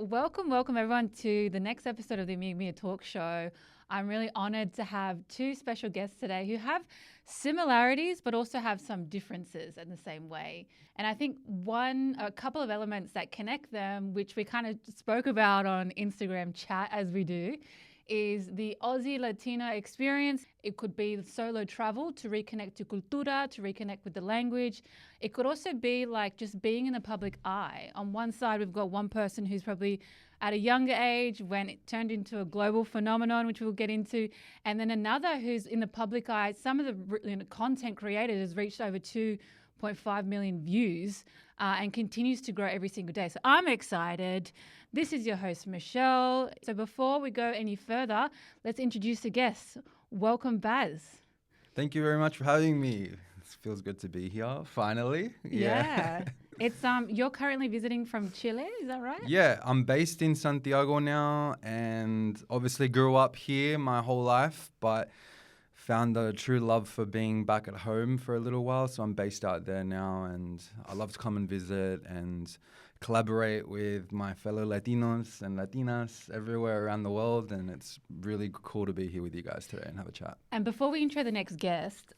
Welcome everyone to the next episode of the Amiga Mía talk show. I'm really honored to have two special guests today who have similarities but also have some differences in the same way. And I think a couple of elements that connect them, which we kind of spoke about on Instagram chat as we do, is the Aussie Latina experience. It could be solo travel to reconnect to cultura, to reconnect with the language. It could also be like just being in the public eye. On one side, we've got one person who's probably at a younger age when it turned into a global phenomenon, which we'll get into. And then another who's in the public eye. Some of the content created has reached over 2.5 million views and continues to grow every single day. So I'm excited. This is your host, Michelle. So before we go any further, let's introduce the guests. Welcome, Baz. Thank you very much for having me. It feels good to be here, finally. Yeah. It's you're currently visiting from Chile, is that right? Yeah, I'm based in Santiago now and obviously grew up here my whole life, but found a true love for being back at home for a little while. So I'm based out there now and I love to come and visit and collaborate with my fellow Latinos and Latinas everywhere around the world, and it's really cool to be here with you guys today and have a chat. And before we intro the next guest,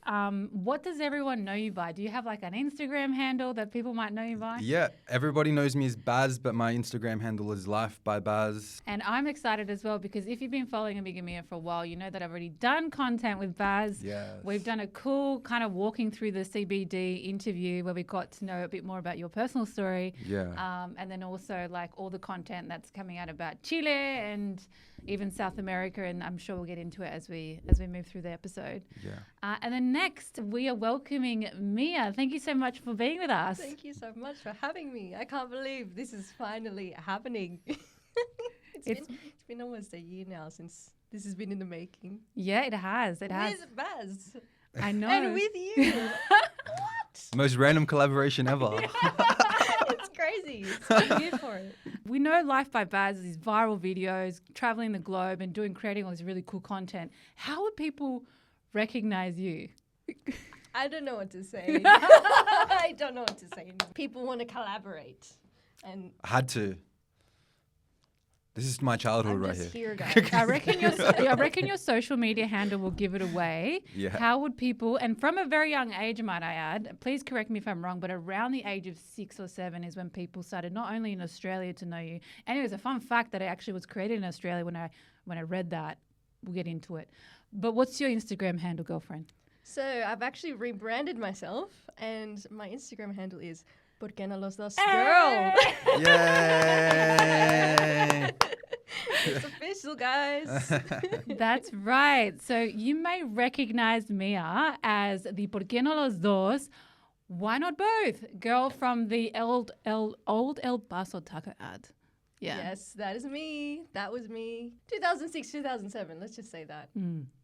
what does everyone know you by? Do you have like an Instagram handle that people might know you by? Yeah, everybody knows me as Baz, but my Instagram handle is Life by Baz. And I'm excited as well because if you've been following Amiga Mía for a while, you know that I've already done content with Baz. Yes. We've done a cool kind of walking through the CBD interview where we got to know a bit more about your personal story. Yeah. And then also like all the content that's coming out about Chile and even South America, and I'm sure we'll get into it as we move through the episode. Yeah. And then next we are welcoming Mia. Thank you so much for being with us. Thank you so much for having me. I can't believe this is finally happening. It's been almost a year now since this has been in the making. Yeah, it has. It has. With Baz. I know. And with you. What? Most random collaboration ever. It's crazy. I'm here for it. We know Life by Baz is these viral videos, traveling the globe and creating all this really cool content. How would people recognize you? I don't know what to say. I don't know what to say. People want to collaborate. And I had to. This is my childhood I'm right just here. here, guys. I reckon your social media handle will give it away. Yeah. How would people, and from a very young age, might I add, please correct me if I'm wrong, but around the age of 6 or 7 is when people started not only in Australia to know you. And it was a fun fact that it actually was created in Australia when I read that. We'll get into it. But what's your Instagram handle, girlfriend? So I've actually rebranded myself, and my Instagram handle is ¿Por qué no los dos Hey! girl? Yay! It's official, guys. That's right. So you may recognize Mia as the ¿Por qué no los dos? Why not both? Girl from the old El Paso taco ad. Yeah. Yes, that is me. That was me. 2006, 2007. Let's just say that.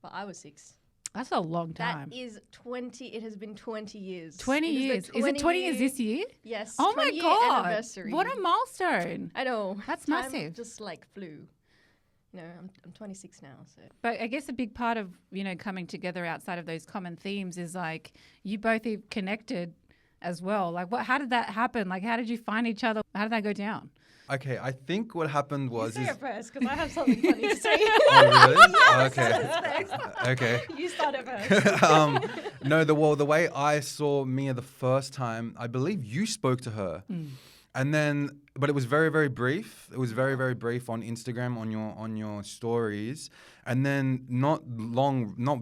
But I was 6. That's a long time. That is 20. It has been 20 years. 20 It is years. the Is it 20 years this year? Yes. Oh my 20-year God. Anniversary. What a milestone. I know. That's Time massive. Just like flew. You know, I'm 26 now, so. But I guess a big part of, coming together outside of those common themes is like you both connected as well. Like how did that happen? Like how did you find each other? How did that go down? Okay, I think what happened was... You say it first, because I have something funny to say. Oh, really? Yes, Okay. You start it first. No, the way I saw Mia the first time, I believe you spoke to her. And then, but it was very, very brief. It was very, very brief on Instagram, on your stories. And then not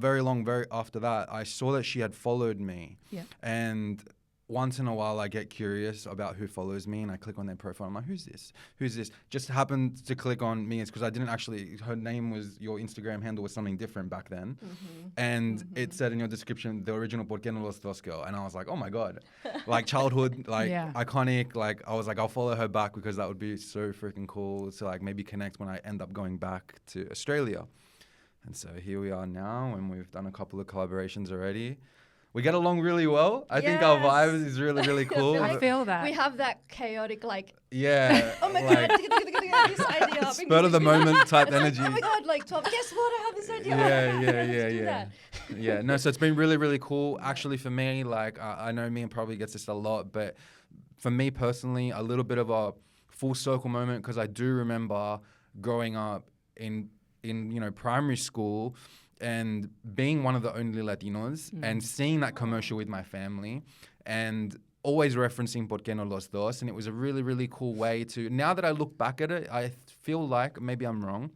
very long after that, I saw that she had followed me. Yeah. And once in a while, I get curious about who follows me, and I click on their profile. I'm like, who's this? Who's this? Just happened to click on Mia's because I didn't actually, her name was, your Instagram handle was something different back then. And it said in your description, the original ¿Por qué no los dos girl? And I was like, oh my God. Like childhood, like iconic. Like I was like, I'll follow her back because that would be so freaking cool to like maybe connect when I end up going back to Australia. And so here we are now, and we've done a couple of collaborations already. We get along really well. I think our vibe is really, really cool. I feel that. We have that chaotic, like, yeah. oh my like, God, this idea. spur of the moment type energy. Oh my God, like, Tom, guess what? I have this idea. Yeah. Yeah, no, so it's been really, really cool. Actually, for me, like, I know Mia probably gets this a lot, but for me personally, a little bit of a full circle moment because I do remember growing up in primary school and being one of the only Latinos and seeing that commercial with my family and always referencing Por qué no los dos. And it was a really, really cool way to, now that I look back at it, I feel like, maybe I'm wrong,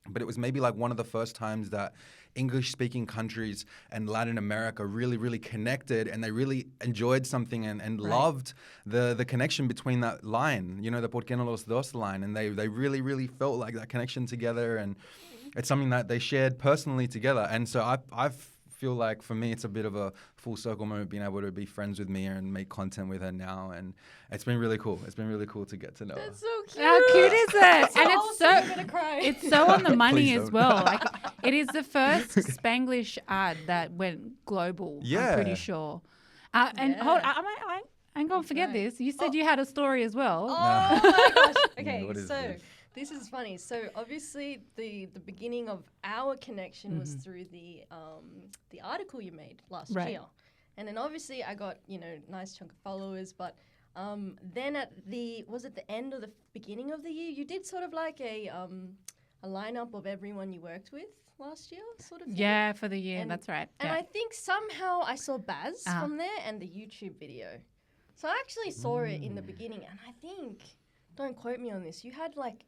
but it was maybe like one of the first times that English-speaking countries and Latin America really, really connected, and they really enjoyed something and loved the connection between that line, the Por qué no los dos line, and they really, really felt like that connection together, and it's something that they shared personally together. And so I feel like for me it's a bit of a full circle moment being able to be friends with Mia and make content with her now, and it's been really cool. It's been really cool to get to know her. That's so cute. How cute is it? So And I'm gonna cry. it's so on the money Please as don't. well. Like, it is the first Spanglish ad that went global. Yeah. I'm pretty sure. And Yeah. hold, I ain't gonna forget right. this. You said you had a story as well. Oh my gosh. Okay, What is so this? this is funny. So obviously the beginning of our connection was through the article you made last Right. year. And then obviously I got, nice chunk of followers, but then at the end of the beginning of the year, you did sort of like a lineup of everyone you worked with last year, sort of thing. Yeah, for the year. And- That's right. And Yeah. I think somehow I saw Baz from there and the YouTube video. So I actually saw it in the beginning, and I think, don't quote me on this, you had like,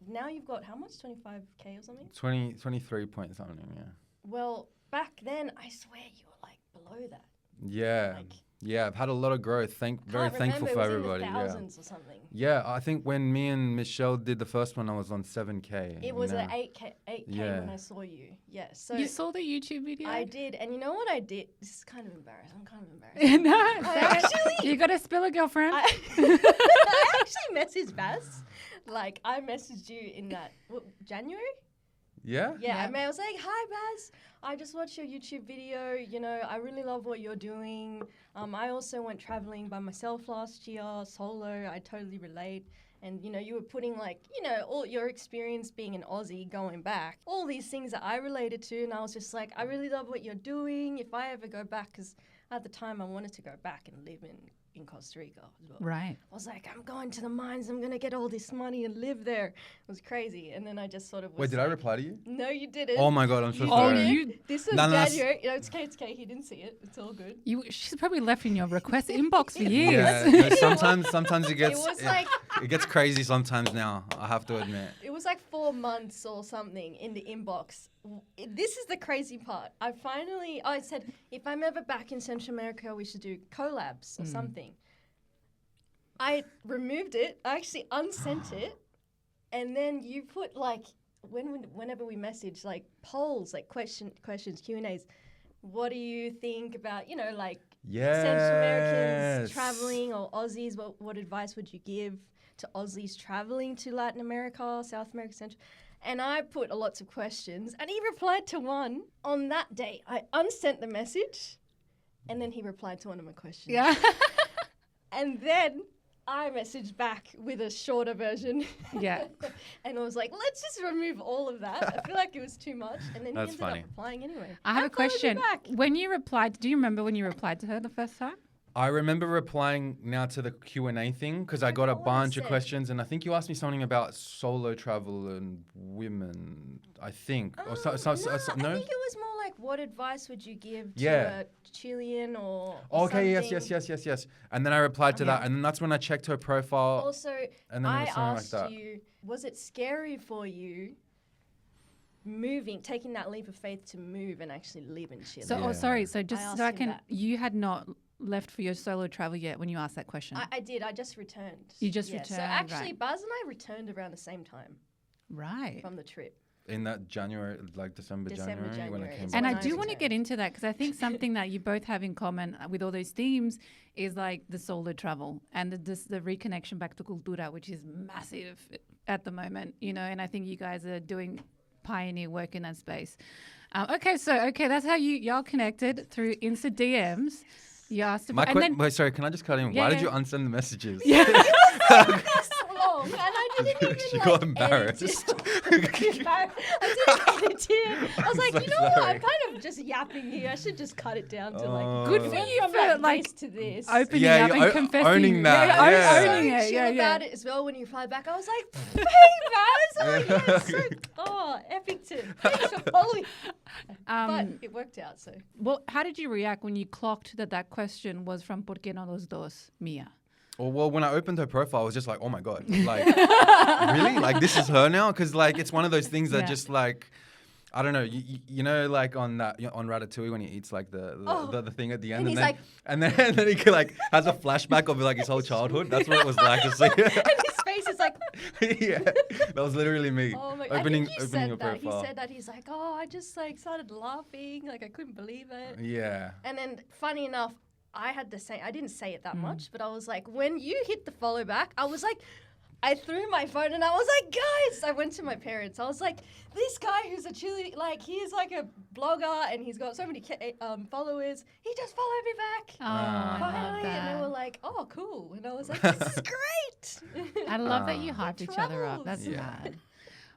now you've got how much? 25K or something? 23 point something, yeah. Well, back then, I swear you were like below that. Yeah. Like, Yeah, I've had a lot of growth. Very can't thankful remember, for it was everybody. in the Yeah. thousands or something. Yeah, I think when me and Michelle did the first one, I was on 7K. It was at 8K Yeah. when I saw you. Yeah, so You saw the YouTube video? I did. And you know what I did? This is kind of embarrassing. I'm kind of embarrassed. No, I actually- you got to spill it, girlfriend. I actually messaged Baz. Like, I messaged you in that, January? Yeah? Yeah, I was like, hi, Baz. I just watched your YouTube video. I really love what you're doing. I also went traveling by myself last year, solo. I totally relate. And, you were putting all your experience being an Aussie going back, all these things that I related to. And I was just like, I really love what you're doing. If I ever go back, because at the time I wanted to go back and live in Costa Rica as well. Right. I was like, I'm going to the mines. I'm going to get all this money and live there. It was crazy. And then I just sort of was Wait, did I like, reply to you? No, you didn't. Oh my God, I'm so You sorry. didn't. This was No, that's- January. It's okay. He didn't see it. It's all good. She's probably left in your request inbox for years. Yeah, no, sometimes it gets was like- it gets crazy sometimes now, I have to admit. It was like 4 months or something in the inbox. This is the crazy part. I said, if I'm ever back in Central America, we should do collabs or something. I removed it. I actually unsent it. And then you put whenever we message, polls, questions, Q&As. What do you think about, Central Americans Yes. traveling or Aussies? What advice would you give to Aussies traveling to Latin America, South America, Central? And I put lots of questions, and he replied to one on that day. I unsent the message, and then he replied to one of my questions. Yeah. And then I messaged back with a shorter version. Yeah. And I was like, let's just remove all of that. I feel like it was too much. And then That's he ended funny. up replying anyway. I have a followed you question. back. When you replied, do you remember when you replied to her the first time? I remember replying now to the Q&A thing because I got a forgot what I bunch of said. questions, and I think you asked me something about solo travel and women, I think. No, no? I think it was more like, what advice would you give to Yeah. a Chilean or Okay, something? yes. And then I replied to that, and then that's when I checked her profile. Also, And then it I was something like asked that. you, was it scary for you taking that leap of faith to move and actually live in Chile? So, Yeah. sorry. So just asked so I him can, that. you had not left for your solo travel yet when you asked that question. I did. I just returned. You just So returned, actually, right. Baz and I returned around the same time Right. from the trip. In that January, December, January, when I January. came It's And back. I when I do want to returned. get into that because I think something that you both have in common with all those themes is like the solo travel and the reconnection back to cultura, which is massive at the moment, and I think you guys are doing pioneer work in that space. That's how y'all connected through Insta DMs. You asked about, Wait, sorry, can I just cut in? Yeah, Why yeah. did you unsend the messages? Yeah. This long. wrong, and I didn't even She like got embarrassed. I didn't edit it. I was like, so you know what? sorry. I'm kind of just yapping here. I should just cut it down to like. Good we for went you from, for, like, this to this. Opening Yeah, up you're and confessing. owning that, Yeah, yeah. owning so it. chill Yeah, yeah. about it as well when you reply back. I was like, hey, Baz. Oh, yes. Epic tip. Thanks for following. But it worked out, so. Well, how did you react when you clocked that question was from ¿Por qué no los dos, Mia? Well, when I opened her profile, I was just like, oh my God. Like, really? Like, this is her now? Because, like, it's one of those things that Yeah. just, like, I don't know. You know, like, on that, on Ratatouille when he eats, like, the thing at the end. And he's then, like- and then he, like, has a flashback of, like, his whole childhood. That's what it was like to see. And his face is like, Yeah. That was literally me. oh my. Opening I think you your said that. profile. He said that. He's like, oh, I just like started laughing. Like, I couldn't believe it. Yeah. And then, funny enough, I didn't say it that much, but I was like, when you hit the follow back, I was like, I threw my phone and I was like, guys, I went to my parents. I was like, this guy who's a Chile, like, he's like a blogger and he's got so many followers. He just followed me back. Oh, I love Finally, and they that. were like, "Oh, cool!" And I was like, "This is great." I love that you hype each other up. travels. That's Yeah. mad.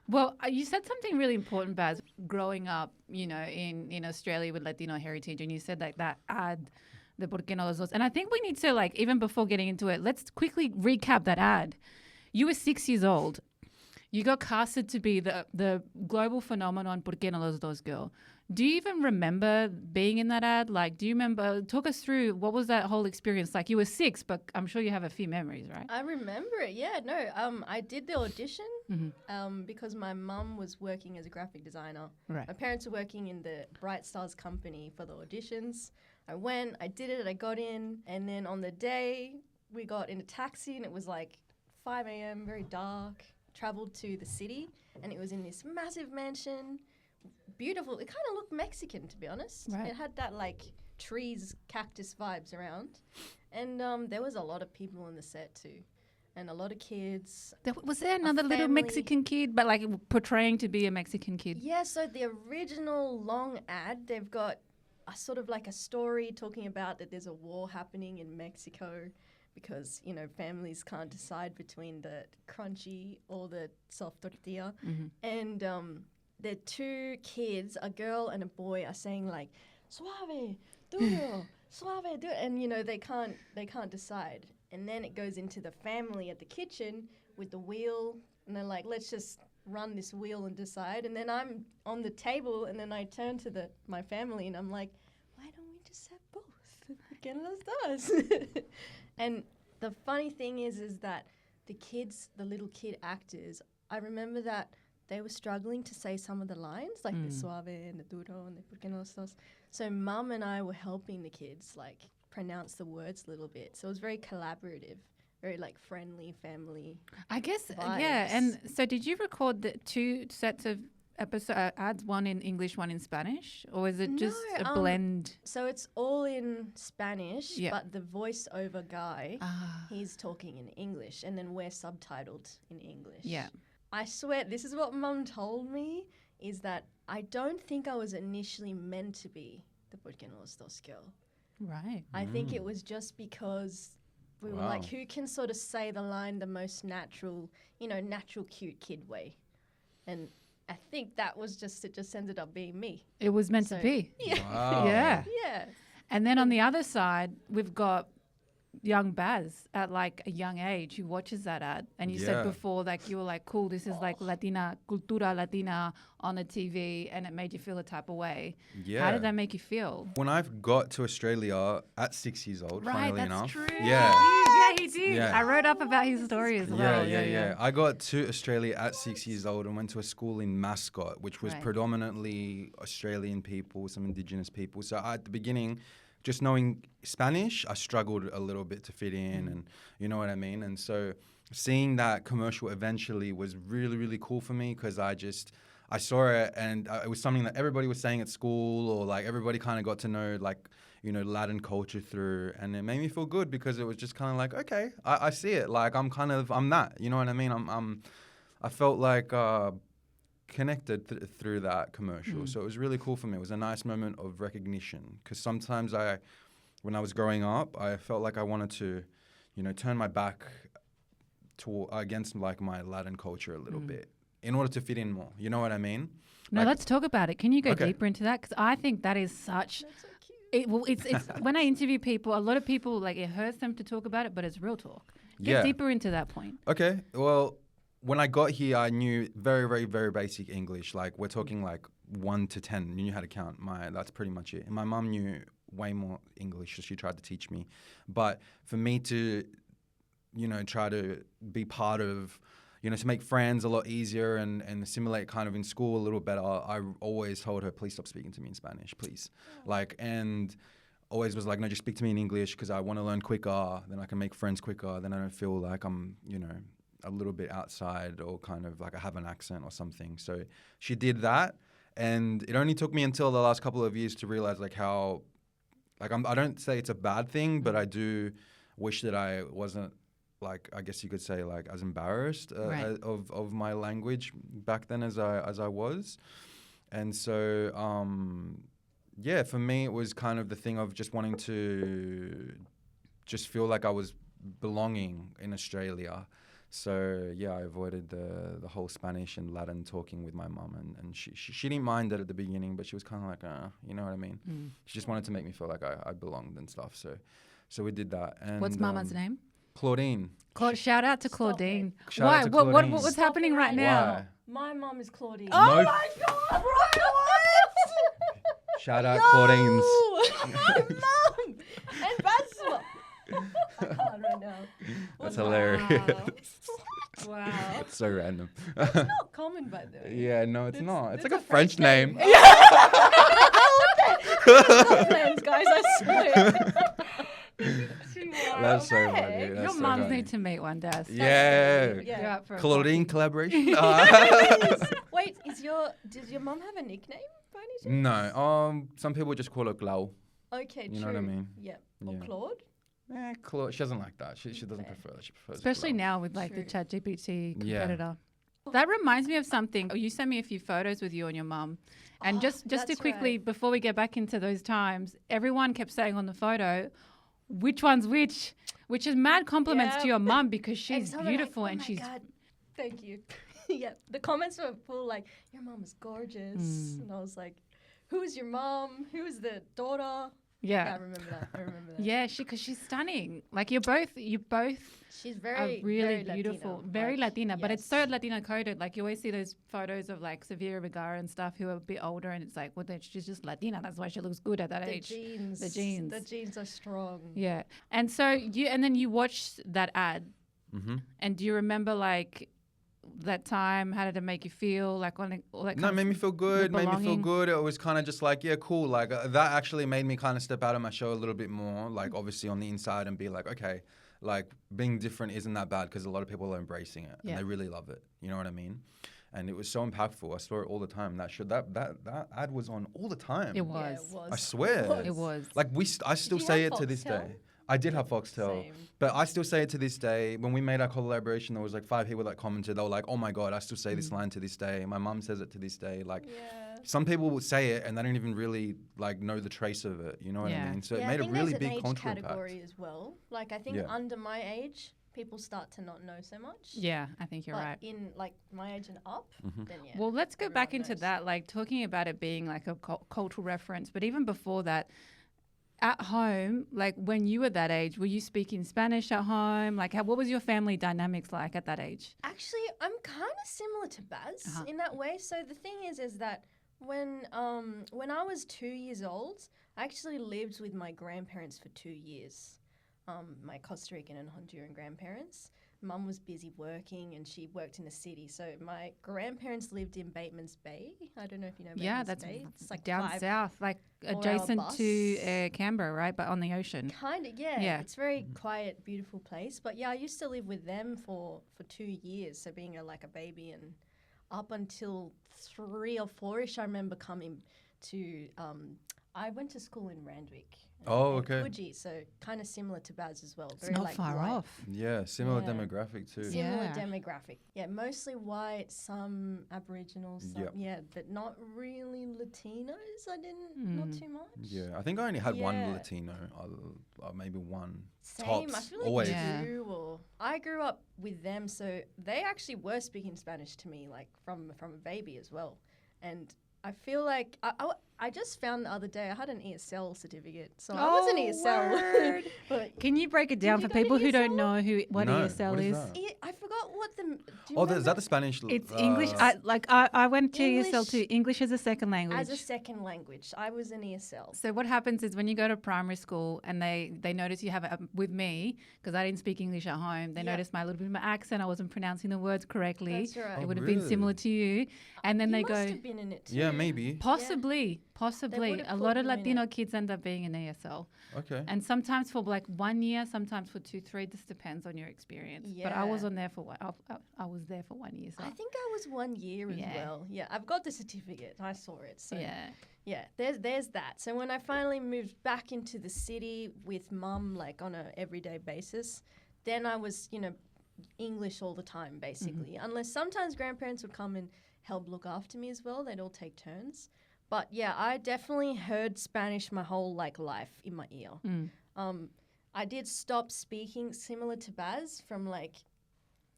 Well, you said something really important, Baz, growing up, you know, in Australia with Latino heritage, and you said like that ad, the ¿Por qué no los dos? And I think we need to, like, even before getting into it, let's quickly recap that ad. You were 6 years old. You got casted to be the global phenomenon ¿Por qué no los dos girl. Do you even remember being in that ad? Like, do you remember? Talk us through what was that whole experience like. You were 6, but I'm sure you have a few memories, right? I remember it. Yeah, no. I did the audition Mm-hmm. because my mum was working as a graphic designer. Right. My parents were working in the Bright Stars company for the auditions. I went, I did it, I got in, and then on the day we got in a taxi and it was like 5 a.m., very dark. Traveled to the city and it was in this massive mansion. Beautiful. It kind of looked Mexican, to be honest. Right. It had that like trees, cactus vibes around. And there was a lot of people on the set too. And a lot of kids. Was there another little family. Mexican kid, but like portraying to be a Mexican kid? Yeah, so the original long ad, they've got a sort of like a story talking about that there's a war happening in Mexico because, you know, families can't decide between the crunchy or the soft tortilla. Mm-hmm. And the two kids, a girl and a boy, are saying like, suave, duro, suave, duro. And, you know, they can't decide. And then it goes into the family at the kitchen with the wheel. And they're like, let's just run this wheel and decide. And then I'm on the table and then I turn to my family and I'm like, why don't we just have both? Get los dos. And the funny thing is that the little kid actors, I remember that they were struggling to say some of the lines, like the suave and the duro and the por qué no los dos. So Mum and I were helping the kids, like, pronounce the words a little bit. So it was very collaborative, very, like, friendly family. I guess, vibes. yeah. And so did you record the 2 sets of ads, one in English, one in Spanish? Or is it just No, a blend? So it's all in Spanish, Yeah. but the voiceover guy, Ah, he's talking in English, and then we're subtitled in English. yeah. I swear, this is what Mum told me, is that I don't think I was initially meant to be the ¿Por qué no los dos girl. Right. I think it was just because we were like, who can sort of say the line the most natural, natural cute kid way? And I think that was it just ended up being me. It was meant to So- be. Yeah. Wow. Yeah. Yeah. And then on the other side, we've got young Baz at like a young age who watches that ad. And you said Yeah. before, like, you were like, cool, this is like Latina, cultura Latina on the TV, and it made you feel a type of way. Yeah. How did that make you feel? When I got to Australia at 6 years old, funnily enough. Yeah, he did. Yeah. I wrote up about his story as well. Yeah. I got to Australia at 6 years old and went to a school in Mascot, which was Right. predominantly Australian people, some Indigenous people. So at the beginning, just knowing Spanish, I struggled a little bit to fit in, and you know what I mean? And so seeing that commercial eventually was really, really cool for me because I saw it and it was something that everybody was saying at school, or like everybody kind of got to know, like, Latin culture through, and it made me feel good because it was just kind of like, okay, I see it. Like I'm that, you know what I mean? I felt like connected through that commercial. So it was really cool for me. It was a nice moment of recognition because sometimes when I was growing up, I felt like I wanted to, turn my back against like my Latin culture a little bit in order to fit in more. You know what I mean? No, Like, let's talk about it. Can you go Okay. deeper into that? Because I think that is such. That's so cute. It's when I interview people, a lot of people like it hurts them to talk about it, but it's real talk. Get Yeah. deeper into that point. Okay. Well, when I got here, I knew very, very, very basic English. Like we're talking like 1 to 10. You knew how to count. That's pretty much it. And my mum knew way more English, so she tried to teach me. But for me to, try to be part of, to make friends a lot easier and assimilate kind of in school a little better, I always told her, please stop speaking to me in Spanish, please. And always was like, no, just speak to me in English because I want to learn quicker, then I can make friends quicker, then I don't feel like I'm, a little bit outside or kind of like I have an accent or something. So she did that. And it only took me until the last couple of years to realize like how, like I don't say it's a bad thing, but I do wish that I wasn't like, I guess you could say like as embarrassed Right. of my language back then as I was. And so, for me, it was kind of the thing of just wanting to just feel like I was belonging in Australia. So, I avoided the whole Spanish and Latin talking with my mum. And she didn't mind it at the beginning, but she was kind of like, you know what I mean? She just wanted to make me feel like I belonged and stuff. So we did that. And What's Mama's name? Claudine. Shout out to Stop Claudine. it. Shout Why? out to What Claudine. what's Stop happening it right right now? Why? My mom is Claudine. Oh No. my God! Shout out Claudine's. My mom and Baz. I can't right now. That's Wow. hilarious. Wow. It's so random. It's not common, by the way. Yeah, no, it's not. It's it's like a a French French name. name. Friends, guys, I swear. That's so Okay. funny. That's Your so mums funny. need to meet one day. Yeah. You're up for a Claudine coffee. collaboration? Wait, does your mom have a nickname by any chance? No. Some people just call her Glau. Okay, true. You know what I mean? Yeah. Or Yeah. Claude? Claude. She doesn't like that. She doesn't Okay. prefer that. She prefers Especially Glau. now with like the True. ChatGPT Yeah. competitor. That reminds me of something. You sent me a few photos with you and your mum. And just to that's quickly, right. before we get back into those times, everyone kept saying on the photo, which one's which is mad compliments to Yeah. your mum because And she's some are like, beautiful "Oh and my she's God, thank you. Yeah, the comments were full like, your mom is gorgeous. And I was like, who's your mom? Who's the daughter? Yeah, I yeah. remember that. Yeah, because she's stunning. Like you both She's are very, really very beautiful, Latina. very like, Latina, but it's yes. so Latina coded. Like you always see those photos of like Sevilla Vergara and stuff who are a bit older, and it's like, well, she's just Latina. That's why she looks good at that The age. genes. The genes. The genes are strong. Yeah, and so then you watched that ad, Mm-hmm. and do you remember like that time? How did it make you feel? Like all that. No, it made me feel good. Made me feel belonging. good. It was kind of just like, yeah, cool. Like that actually made me kind of step out of my show a little bit more. Like obviously on the inside and be like, okay, like being different isn't that bad because a lot of people are embracing it Yeah. and they really love it. You know what I mean? And it was so impactful. I saw it all the time. That ad was on all the time. It Yeah, was. it was. I swear. It was. Like I still you say have it to this Foxtel? day. I did have Foxtel, Same. but I still say it to this day. When we made our collaboration, there was like 5 people that commented. They were like, "Oh my God, I still say this line to this day." My mum says it to this day. Like Yeah. some people will say it and they don't even really like know the trace of it. You know what Yeah. I mean? So Yeah, it I made a think really there's an big age cultural category impact. as well. Like I think Yeah. under my age, people start to not know so much. Yeah, I think you're but right. in like my age and up, then yeah. Well, let's go back everyone into knows. that, like talking about it being like a cultural reference. But even before that, at home, like when you were that age, were you speaking Spanish at home? Like, what was your family dynamics like at that age? Actually, I'm kind of similar to Baz Uh-huh. in that way. So the thing is that when I was 2 years old, I actually lived with my grandparents for 2 years. My Costa Rican and Honduran grandparents. Mum was busy working and she worked in the city. So my grandparents lived in Bateman's Bay. I don't know if you know Bateman's Yeah, that's Bay. It's like down south, like 4-hour adjacent to bus. Canberra, right? But on the ocean. Kind of, yeah. Yeah. It's a very quiet, beautiful place. But yeah, I used to live with them for 2 years. So being like a baby and up until 3 or 4-ish, I remember coming to I went to school in Randwick. Oh, and okay. Coogee, so kind of similar to Baz as well. It's Very not like far light. off. Yeah, similar Yeah. demographic too. Similar Yeah. demographic. Yeah, mostly white, some Aboriginal, some, Yep. yeah, but not really Latinos. I didn't, not too much. Yeah, I think I only had one Yeah. Latino, maybe one. Same. Tops, I feel like always. Yeah. two or I grew up with them, so they actually were speaking Spanish to me, like from a baby as well. And I feel like I just found the other day I had an ESL certificate, so I was an ESL. word. But Can you break it down you for go to people who don't ESL? know what No, ESL what is is? that? I forgot what the. Do you Oh, is remember? that the Spanish? It's English. I went to ESL English too. English as a second language. As a second language, I was an ESL. So what happens is when you go to primary school and they notice you have with me, because I didn't speak English at home, they Yeah. noticed my little bit of my accent. I wasn't pronouncing the words correctly. That's right. It Oh, would have been similar really? to you. And then you they must go, have been in it too. Yeah, maybe. possibly. would've A lot put of you in Latino it. kids end up being in ESL. Okay. And sometimes for like 1 year, sometimes for 2, 3. This depends on your experience. But I Yeah. wasn't there for one. I was there for 1 year. So I think I was 1 year as Yeah. well. Yeah, I've got the certificate. I saw it. So yeah. there's that. So when I finally moved back into the city with mum, like on a everyday basis, then I was, English all the time, basically. Unless sometimes grandparents would come and help look after me as well. They'd all take turns. But yeah, I definitely heard Spanish my whole life in my ear. I did stop speaking similar to Baz from like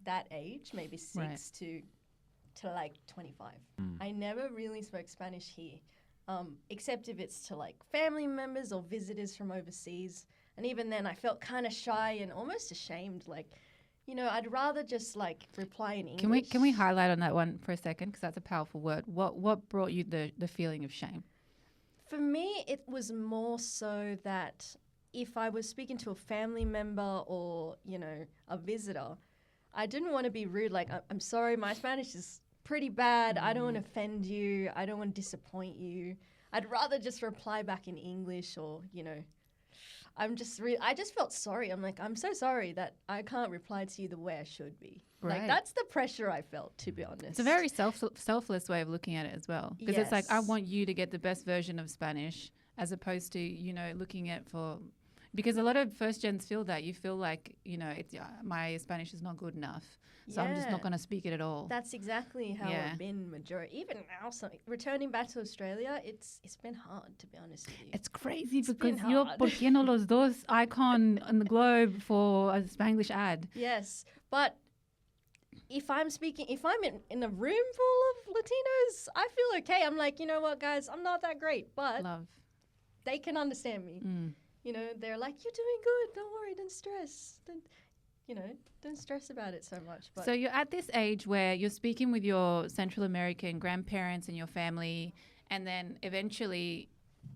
that age, maybe 6 Right. to like 25. I never really spoke Spanish here, except if it's to like family members or visitors from overseas. And even then, I felt kind of shy and almost ashamed. Like, I'd rather just like reply in English. Can we highlight on that one for a second, because that's a powerful word. What brought you the feeling of shame? For me, it was more so that if I was speaking to a family member or, a visitor, I didn't want to be rude. Like, I'm sorry, my Spanish is pretty bad. I don't want to offend you. I don't want to disappoint you. I'd rather just reply back in English or, I just felt sorry. I'm like, I'm so sorry that I can't reply to you the way I should be. Right. Like, that's the pressure I felt, to be honest. It's a very selfless way of looking at it as well, because it's like I Yes. want you to get the best version of Spanish, as opposed to looking at for. Because a lot of first gens feel that. You feel like, it's, my Spanish is not good enough. So I'm just not Yeah. going to speak it at all. That's exactly how Yeah. I've been majority. Even now, returning back to Australia, it's been hard, to be honest with you. It's crazy been because you're hard. ¿por qué no los dos icon on the globe for a Spanglish ad? Yes, but if I'm in a room full of Latinos, I feel okay. I'm like, you know what, guys, I'm not that great, but Love. they can understand me. Mm. They're like, you're doing good. Don't worry. Don't stress. Don't stress about it so much. But So you're at this age where you're speaking with your Central American grandparents and your family, and then eventually,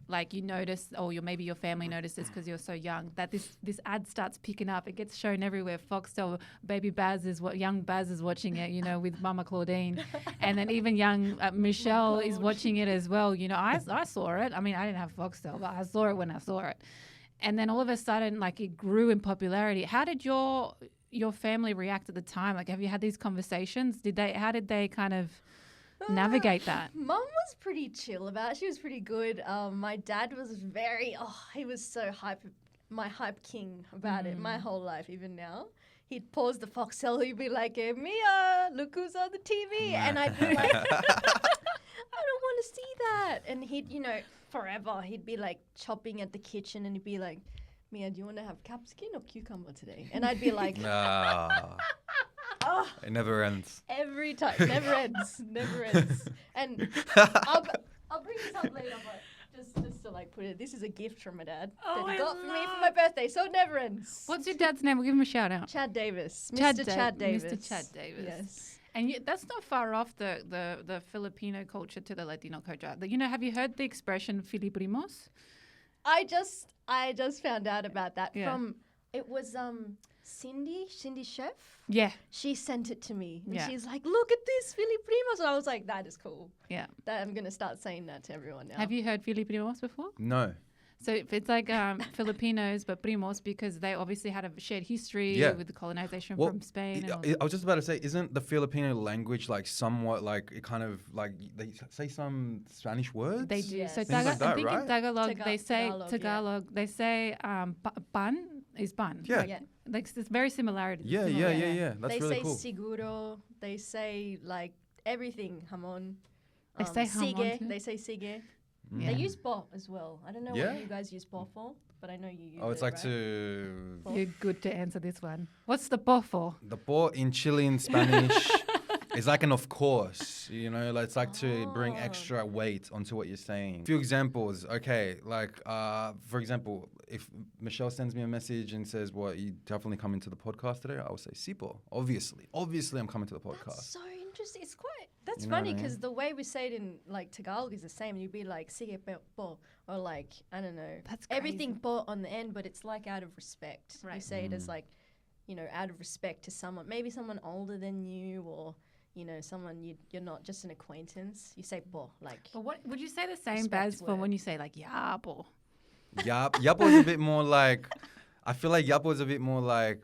like, you notice, or maybe your family notices because you're so young, that this ad starts picking up. It gets shown everywhere. Foxtel, baby Baz young Baz is watching it, with Mama Claudine, and then even young Michelle is watching it as well. I saw it. I mean, I didn't have Foxtel, but I saw it when I saw it. And then all of a sudden, like, it grew in popularity. How did your family react at the time? Like, have you had these conversations? How did they kind of navigate that? Mum was pretty chill about it. She was pretty good. My dad was he was so my hype king about it my whole life, even now. He'd pause the Foxtel, he'd be like, hey, Mia, look who's on the TV. And I'd be like, I don't want to see that. And he'd, forever, he'd be like chopping at the kitchen and he'd be like, Mia, do you want to have capsicum or cucumber today? And I'd be like, oh, It never ends. every time. Never ends. Never ends. And I'll bring this up later, but just to like put it, this is a gift from my dad that he got for me for my birthday, so it never ends. What's your dad's name? We'll give him a shout out. Chad Davis. Chad Mr. Da- Chad Davis. Mr. Chad Davis. Yes. And that's not far off the Filipino culture to the Latino culture. Have you heard the expression Filiprimos? I just found out about that Yeah. from, it was Cindy Chef. Yeah. She sent it to me. And Yeah. she's like, look at this, Filiprimos. And I was like, that is cool. Yeah. I'm going to start saying that to everyone now. Have you heard Filiprimos before? No. So if it's like Filipinos, but primos, because they obviously had a shared history Yeah. with the colonization Well, from Spain. And all I was just about to say, isn't the Filipino language like somewhat like it kind of like they say some Spanish words? They do. Yes. So Things like I'm that, thinking right? Tagalog. They say Tagalog, yeah. Tagalog. They say ban is ban. Yeah. Like, Yeah. like it's very similarity. Yeah, similar. That's they really say cool. siguro. They say like everything. Hamon. They say hamon sige. too? They say sige. Yeah. They use bo as well. I don't know Yeah? what you guys use bo for, but I know you use Oh, it's it, like right? to You're good to answer this one. What's the po for? the po in Chilean Spanish is like an of course, you know, like it's like to bring Oh. extra weight onto what you're saying. Few examples, okay, like for example, if Michelle sends me a message and says, "Well, you definitely coming to the podcast today," I will say, "Sipo." Obviously, I'm coming to the podcast. That's so interesting. It's quite. That's You know what funny I mean? because the way we say it in like Tagalog is the same. You'd be like sige po, or like I don't know. That's everything crazy. po on the end, but it's like out of respect. You Right. say it as like, out of respect to someone, maybe someone older than you, or someone you're not just an acquaintance. You say po like. But what would you say the same, Respect Baz, for word. when you say like yapo? Yapo is a bit more like, I feel like Yapo is a bit more like,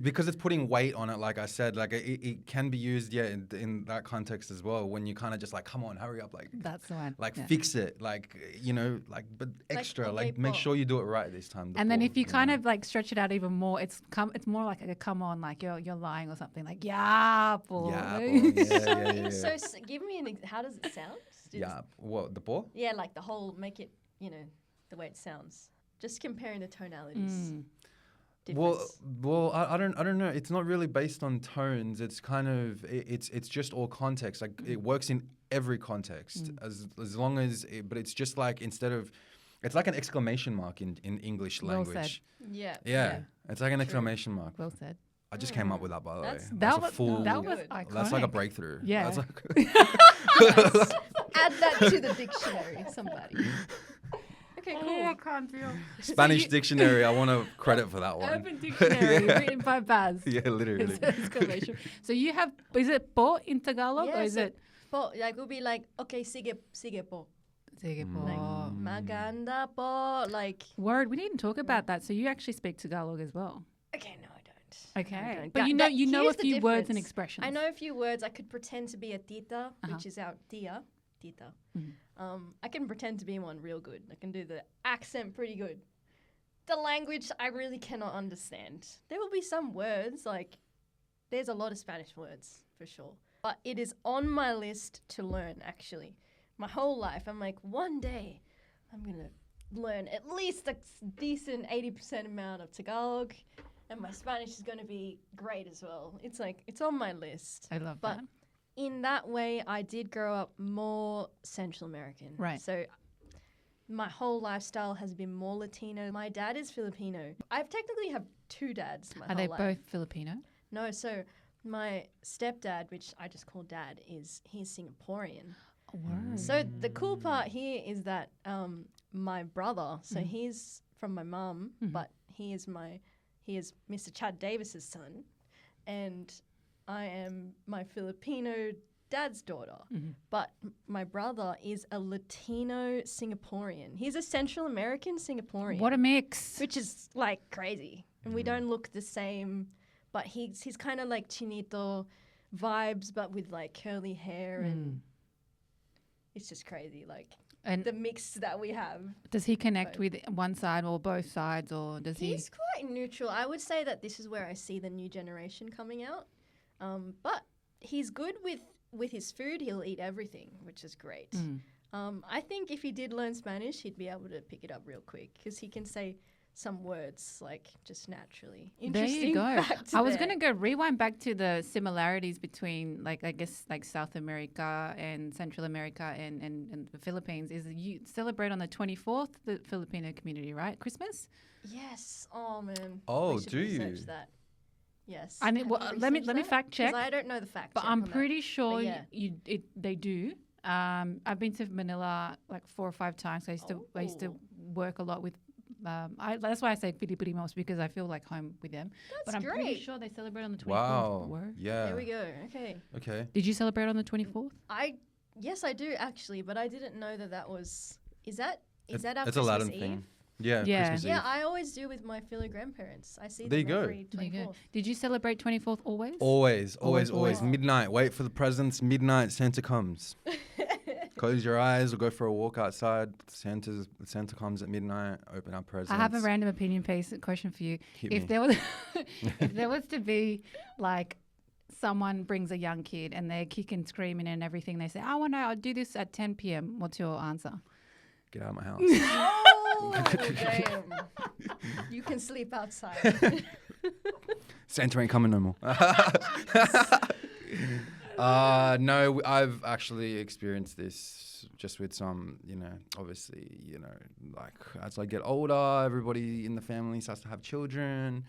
because it's putting weight on it, like I said, like it can be used, in that context as well, when you kind of just like, come on, hurry up, like, That's the one. like Yeah. fix it, like, but extra, like, okay, make po. sure you do it right this time. And then po, if you kind know. of like stretch it out even more, it's more like a come on, like you're lying or something, like yapo. Yapo, So give me how does it sound? Yeah, what, the po? Yeah, like the whole make it the way it sounds. Just comparing the tonalities. Well, I don't know. It's not really based on tones. It's kind of it's just all context. Like it works in every context as long as. But it's just like it's like an exclamation mark in English Well language. Yeah. Yeah, it's like an True. exclamation mark. Well said. I just came up with that, by the way. That's- That a was full. that was Good. iconic. That's like a breakthrough. Yeah. That's like Add that to the dictionary, somebody. Okay, cool. Oh, I can't feel. Spanish dictionary. I want to credit for that one. Urban Dictionary written by Baz. Yeah, literally. It's an exclamation. So you have, is it po in Tagalog or Yeah, is so it? po, like we'll be like, okay, sige po. Sige po. Like maganda po. Like Word, we need to talk about that. So you actually speak Tagalog as well. okay, no, I don't. Okay. No, I don't. But That- you know a here's the few words and difference. expressions. I know a few words. I could pretend to be a tita, Uh-huh. which is our tita. Mhm. I can pretend to be one real good. I can do the accent pretty good. The language I really cannot understand. There will be some words, like there's a lot of Spanish words for sure. But it is on my list to learn actually. My whole life. I'm like, one day I'm gonna learn at least a decent 80% amount of Tagalog. And my Spanish is gonna be great as well. It's like it's on my list. I love But that. in that way, I did grow up more Central American. Right. So my whole lifestyle has been more Latino. My dad is Filipino. I've technically have two dads my Are whole they life. both Filipino? No, so my stepdad, which I just call dad, he's Singaporean. Word. So the cool part here is that my brother, so he's from my mum, but he is Mr. Chad Davis's son, and I am my Filipino dad's daughter. But my brother is a Latino Singaporean. He's a Central American Singaporean. What a mix. Which is like crazy. And we don't look the same, but he's kind of like Chinito vibes, but with like curly hair, and it's just crazy. Like And the mix that we have. does he connect with one side or both sides, or does he? He's quite neutral. I would say that this is where I see the new generation coming out. But he's good with his food. He'll eat everything, which is great. I think if he did learn Spanish, he'd be able to pick it up real quick because he can say some words like just naturally. There you Interesting go. fact I was there. going to go rewind back to the similarities between, like, I guess, like South America and Central America and the Philippines. Is you celebrate on the 24th, the Filipino community, right? Christmas? Yes. Oh man. Oh, We should do you? research that. Yes. I need, Have well, you let me researched that? fact 'Cause check. I don't know the fact. But check I'm on that. pretty sure yeah. they do. I've been to Manila like 4 or 5 times. I used to Oh. work a lot with. That's why I say Filipinimos, because I feel like home with them. But I'm pretty great. sure they celebrate on the 24th. Wow. Word. Yeah. There we go. Okay. Okay. Did you celebrate on the 24th? Yes, I do actually, but I didn't know that was. Is that Is that our It's a Christmas Latin Eve? thing. Yeah, Yeah. Christmas Yeah, Eve. I always do with my Philly grandparents. I see There them you go. every There you 24th. go. Did you celebrate 24th always? Always. Always. Midnight. Wait for the presents. Midnight. Santa comes. Close your eyes or go for a walk outside. Santa comes at midnight. Open our presents. I have a random opinion piece question for you. Hit If me. there was, if there was to be like someone brings a young kid and they're kicking, screaming, and everything, they say, I'll do this at 10 p.m. What's your answer? Get out of my house. Oh, damn. You can sleep outside. Santa ain't coming no more. No, I've actually experienced this just with some, obviously, like as I get older, everybody in the family starts to have children.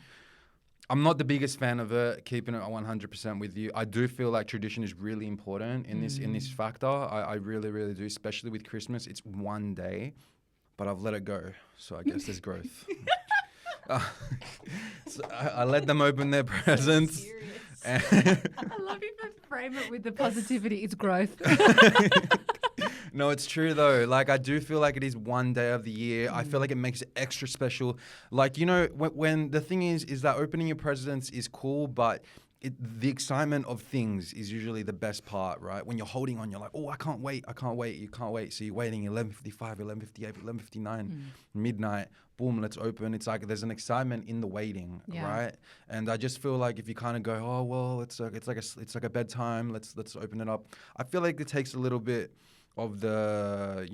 I'm not the biggest fan of it, keeping it 100% with you. I do feel like tradition is really important in this factor. I really, really do, especially with Christmas. It's one day, but I've let it go. So I guess there's growth. So I let them open their presents. I love you for frame it with the positivity. It's growth. No, it's true though. Like I do feel like it is one day of the year. I feel like it makes it extra special. Like, when the thing is that opening your presents is cool, but the excitement of things is usually the best part, right? When you're holding on, you're like, oh, I can't wait. You can't wait. So you're waiting 11:55, 11:58, 11:59, midnight. Boom, let's open. It's like there's an excitement in the waiting, right? And I just feel like if you kind of go, oh well, it's like a bedtime. Let's open it up. I feel like it takes a little bit of the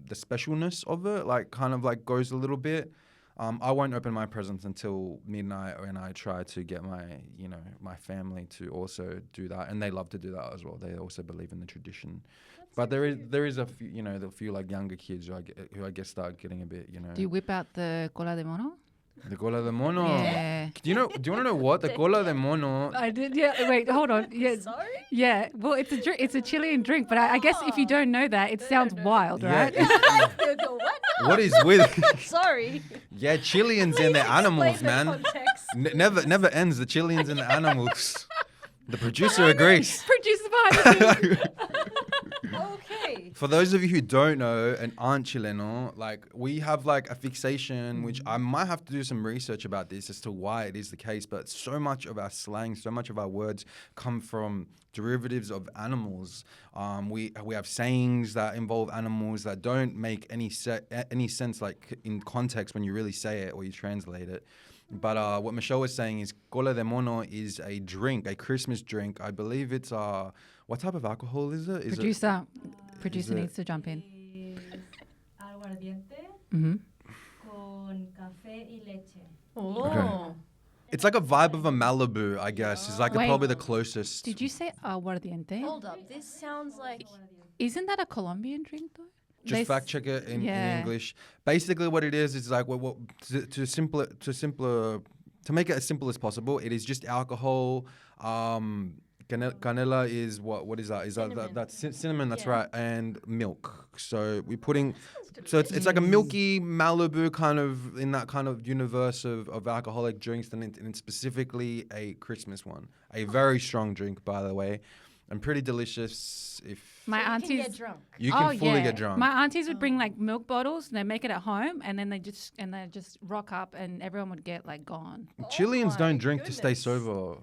the specialness of it, like kind of like goes a little bit. I won't open my presents until midnight, and I try to get my family to also do that, and they love to do that as well. They also believe in the tradition. But there is a few, the few like younger kids who I guess start getting a bit, Do you whip out the cola de mono? The cola de mono. Yeah. Do you want to know what the cola de mono? I did. Yeah. Wait. Hold on. Yeah. Sorry? Yeah. Well, it's a drink. It's a Chilean drink, but I guess if you don't know that, it sounds wild, Yeah, right? What? what is with? Sorry. Yeah, Chileans and their animals, Explain the man. context. Never ends. The Chileans and the animals. The producer agrees. Producer behind the scenes. Okay. For those of you who don't know and aren't Chileno, like we have like a fixation, which I might have to do some research about this as to why it is the case, but so much of our slang, so much of our words come from derivatives of animals. We have sayings that involve animals that don't make any sense like in context when you really say it or you translate it. But what Michelle was saying is cola de mono is a drink, a Christmas drink. I believe it's what type of alcohol is it? Producer needs to jump in. Es aguardiente Mm-hmm. con café y leche. Oh. Okay. It's like a vibe of a Malibu, I guess. It's like Wait. probably the closest. Did you say aguardiente? Hold up. This sounds like Isn't that a Colombian drink though? Just fact check it in Yeah. English. Basically, what it is like to make it as simple as possible. It is just alcohol. Canela is what is that? Is that's cinnamon? That's right, and milk. So we're putting. So it's like a milky Malibu kind of in that kind of universe of alcoholic drinks, and it's specifically a Christmas one. A very strong drink, by the way, and pretty delicious. My you can aunties get drunk. You can fully get drunk. My aunties would bring like milk bottles and they make it at home and then they just rock up and everyone would get like gone. Chileans my don't drink to stay goodness. sober.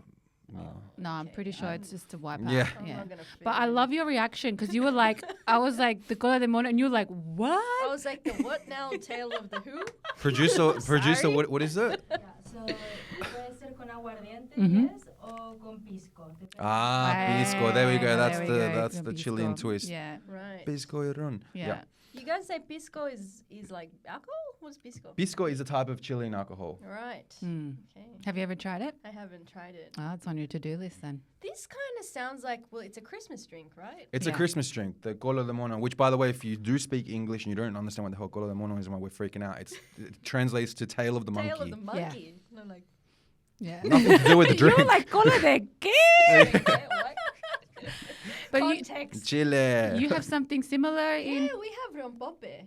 No, I'm pretty sure it's just to wipe Yeah. out. I'm Yeah. not gonna But I fit in. love your reaction because you were like, I was like, the cola de mono, and you were like, what? I was like, the what now? Tale of the who? Producer, Sorry? what is it? Yeah, so puede ser con aguardiente, Mhm. yes, o con pisco. Depende. Pisco. There we go. That's There we the go. that's the Pisco. Chilean twist. Yeah. Right. Pisco y ron. Yeah. You guys say pisco is like alcohol? What's pisco? Pisco is a type of Chilean alcohol. Right. Mm. Okay. Have you ever tried it? I haven't tried it. Oh, it's on your to-do list then. This kind of sounds like, well, it's a Christmas drink, right? It's a Yeah. Christmas drink, the cola de mono, which, by the way, if you do speak English and you don't understand what the hell cola de mono is and why we're freaking out, it translates to tail of the monkey. Tail of the monkey. No, like, Yeah. Nothing to do with the You were drink. like, cola de qué? what? But Context. Chile. you have something similar in... Yeah, we have rompope.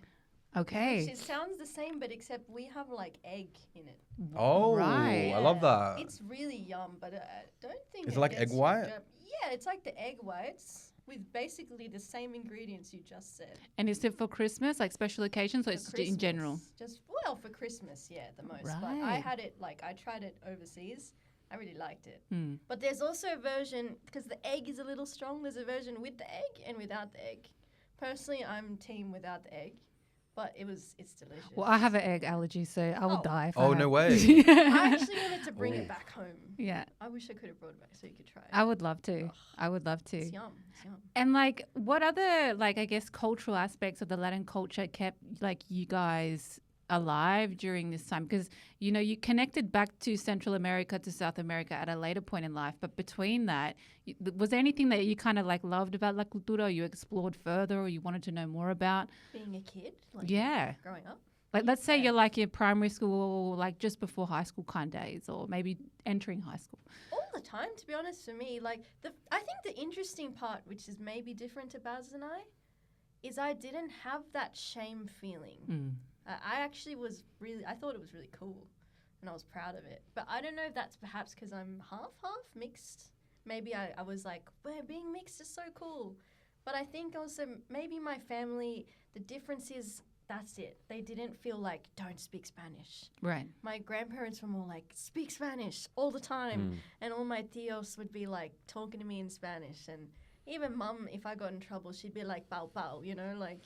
Okay. It sounds the same, but except we have like egg in it. Oh, Right. I love that. It's really yum, but I don't think Is it like egg gets- white? Yeah, it's like the egg whites. with basically the same ingredients you just said. And is it for Christmas, like special occasions, or For it's in general? Just, well, for Christmas, yeah, the most. But I Right. had it, like, I tried it overseas. I really liked it. Mm. But there's also a version, because the egg is a little strong, there's a version with the egg and without the egg. Personally, I'm team without the egg, but it's delicious. Well, I have an egg allergy, so I will Oh. die if Oh, I no have- way. I actually wanted to bring it back home. Yeah, I wish I could have brought it back so you could try it. I would love to. Ugh. I would love to. It's yum. It's yum. And like, what other, like, I guess, cultural aspects of the Latin culture kept like you guys alive during this time? Because you know you connected back to Central America to South America at a later point in life, but between that, was there anything that you kind of like loved about La Cultura, or you explored further, or you wanted to know more about? Being a kid, like Yeah. growing up. Like, let's say Yeah. you're like in primary school, like just before high school kind of days, or maybe entering high school. All the time, to be honest, for me, like I think the interesting part, which is maybe different to Baz and I, is I didn't have that shame feeling. Mm. I actually I thought it was really cool, and I was proud of it. But I don't know if that's perhaps because I'm half mixed. Maybe I was like, well, being mixed is so cool. But I think also maybe my family, the difference is that's it. They didn't feel like, don't speak Spanish. Right. My grandparents were more like, speak Spanish all the time. And all my tios would be like talking to me in Spanish. And even mum, if I got in trouble, she'd be like, pow, pow, you know, like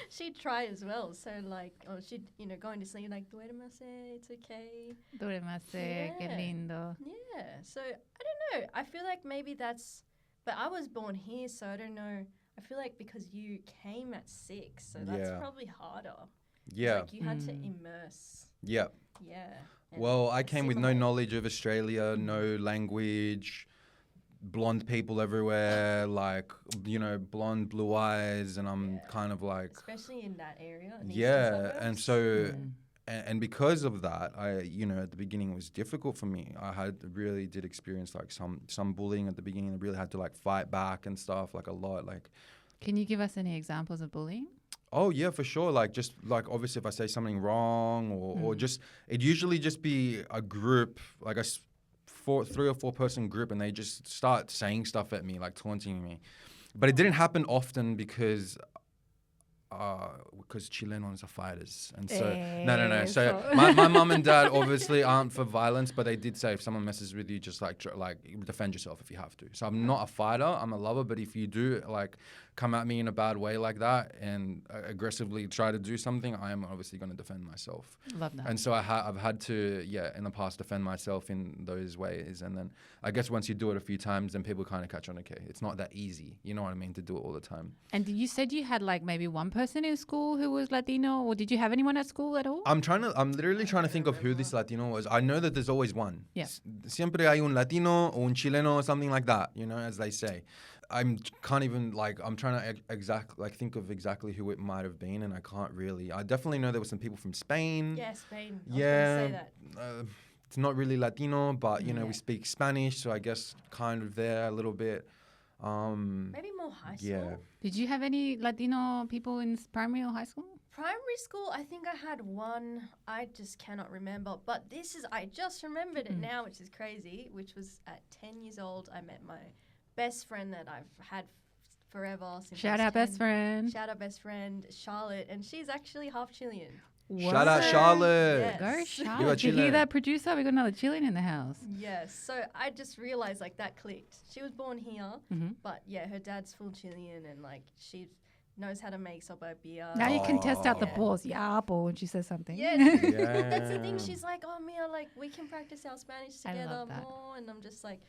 she'd try as well. So like, or she'd, you know, going to sleep like, duérmase, it's okay. Duérmase, qué Yeah. lindo. Yeah. So I don't know. I feel like maybe that's, but I was born here, so I don't know. I feel like because you came at 6, so that's Yeah. probably harder. Yeah. Like you had to immerse. Yeah. Yeah. and Well, I came with no assimilate. knowledge of Australia, no language, blonde people everywhere, like, you know, blonde, blue eyes, and I'm Yeah. kind of like, Especially in that area. in the eastern yeah. And suburbs. so, and because of that, you know, at the beginning it was difficult for me. I really did experience like some bullying at the beginning. I really had to like fight back and stuff, like a lot, like. Can you give us any examples of bullying? Oh yeah, for sure. Like just like obviously if I say something wrong or just it usually just be a group like a 3 or 4 person group and they just start saying stuff at me like taunting me, but it didn't happen often because Chileans are fighters and so no. So my mum and dad obviously aren't for violence, but they did say if someone messes with you, just like defend yourself if you have to. So I'm not a fighter, I'm a lover, but if you do like come at me in a bad way like that and aggressively try to do something, I am obviously going to defend myself. Love that. And so I've had to, in the past defend myself in those ways. And then I guess once you do it a few times, then people kind of catch on, okay, it's not that easy. You know what I mean? To do it all the time. And you said you had like maybe one person in school who was Latino, or did you have anyone at school at all? I'm literally trying to think of who this Latino was. I know that there's always one. Yeah. Siempre hay un Latino or un Chileno, something like that, you know, as they say. I'm trying to think of exactly who it might have been, and I can't really. I definitely know there were some people from Spain. Yeah, Spain. I was Yeah. going to say that. It's not really Latino, but you know we speak Spanish, so I guess kind of there a little bit. Maybe more high school. Yeah. Did you have any Latino people in primary or high school? Primary school, I think I had one. I just cannot remember. But I just remembered it now, which is crazy, which was at 10 years old. I met my best friend that I've had forever since I Shout was out 10. best friend. Shout out best friend, Charlotte. And she's actually half Chilean. Shout out Charlotte. Yes. Go Viva Charlotte. Did you Chile. hear that, producer? We got another Chilean in the house. Yes. So I just realized like that clicked. She was born here, but yeah, her dad's full Chilean and like she knows how to make sopa beer. Now you can test out the Yeah. pause. Yeah, apple when she says something. Yeah, Yeah. that's the thing. She's like, oh, Mia, like, we can practice our Spanish I together love that. more. And I'm just like,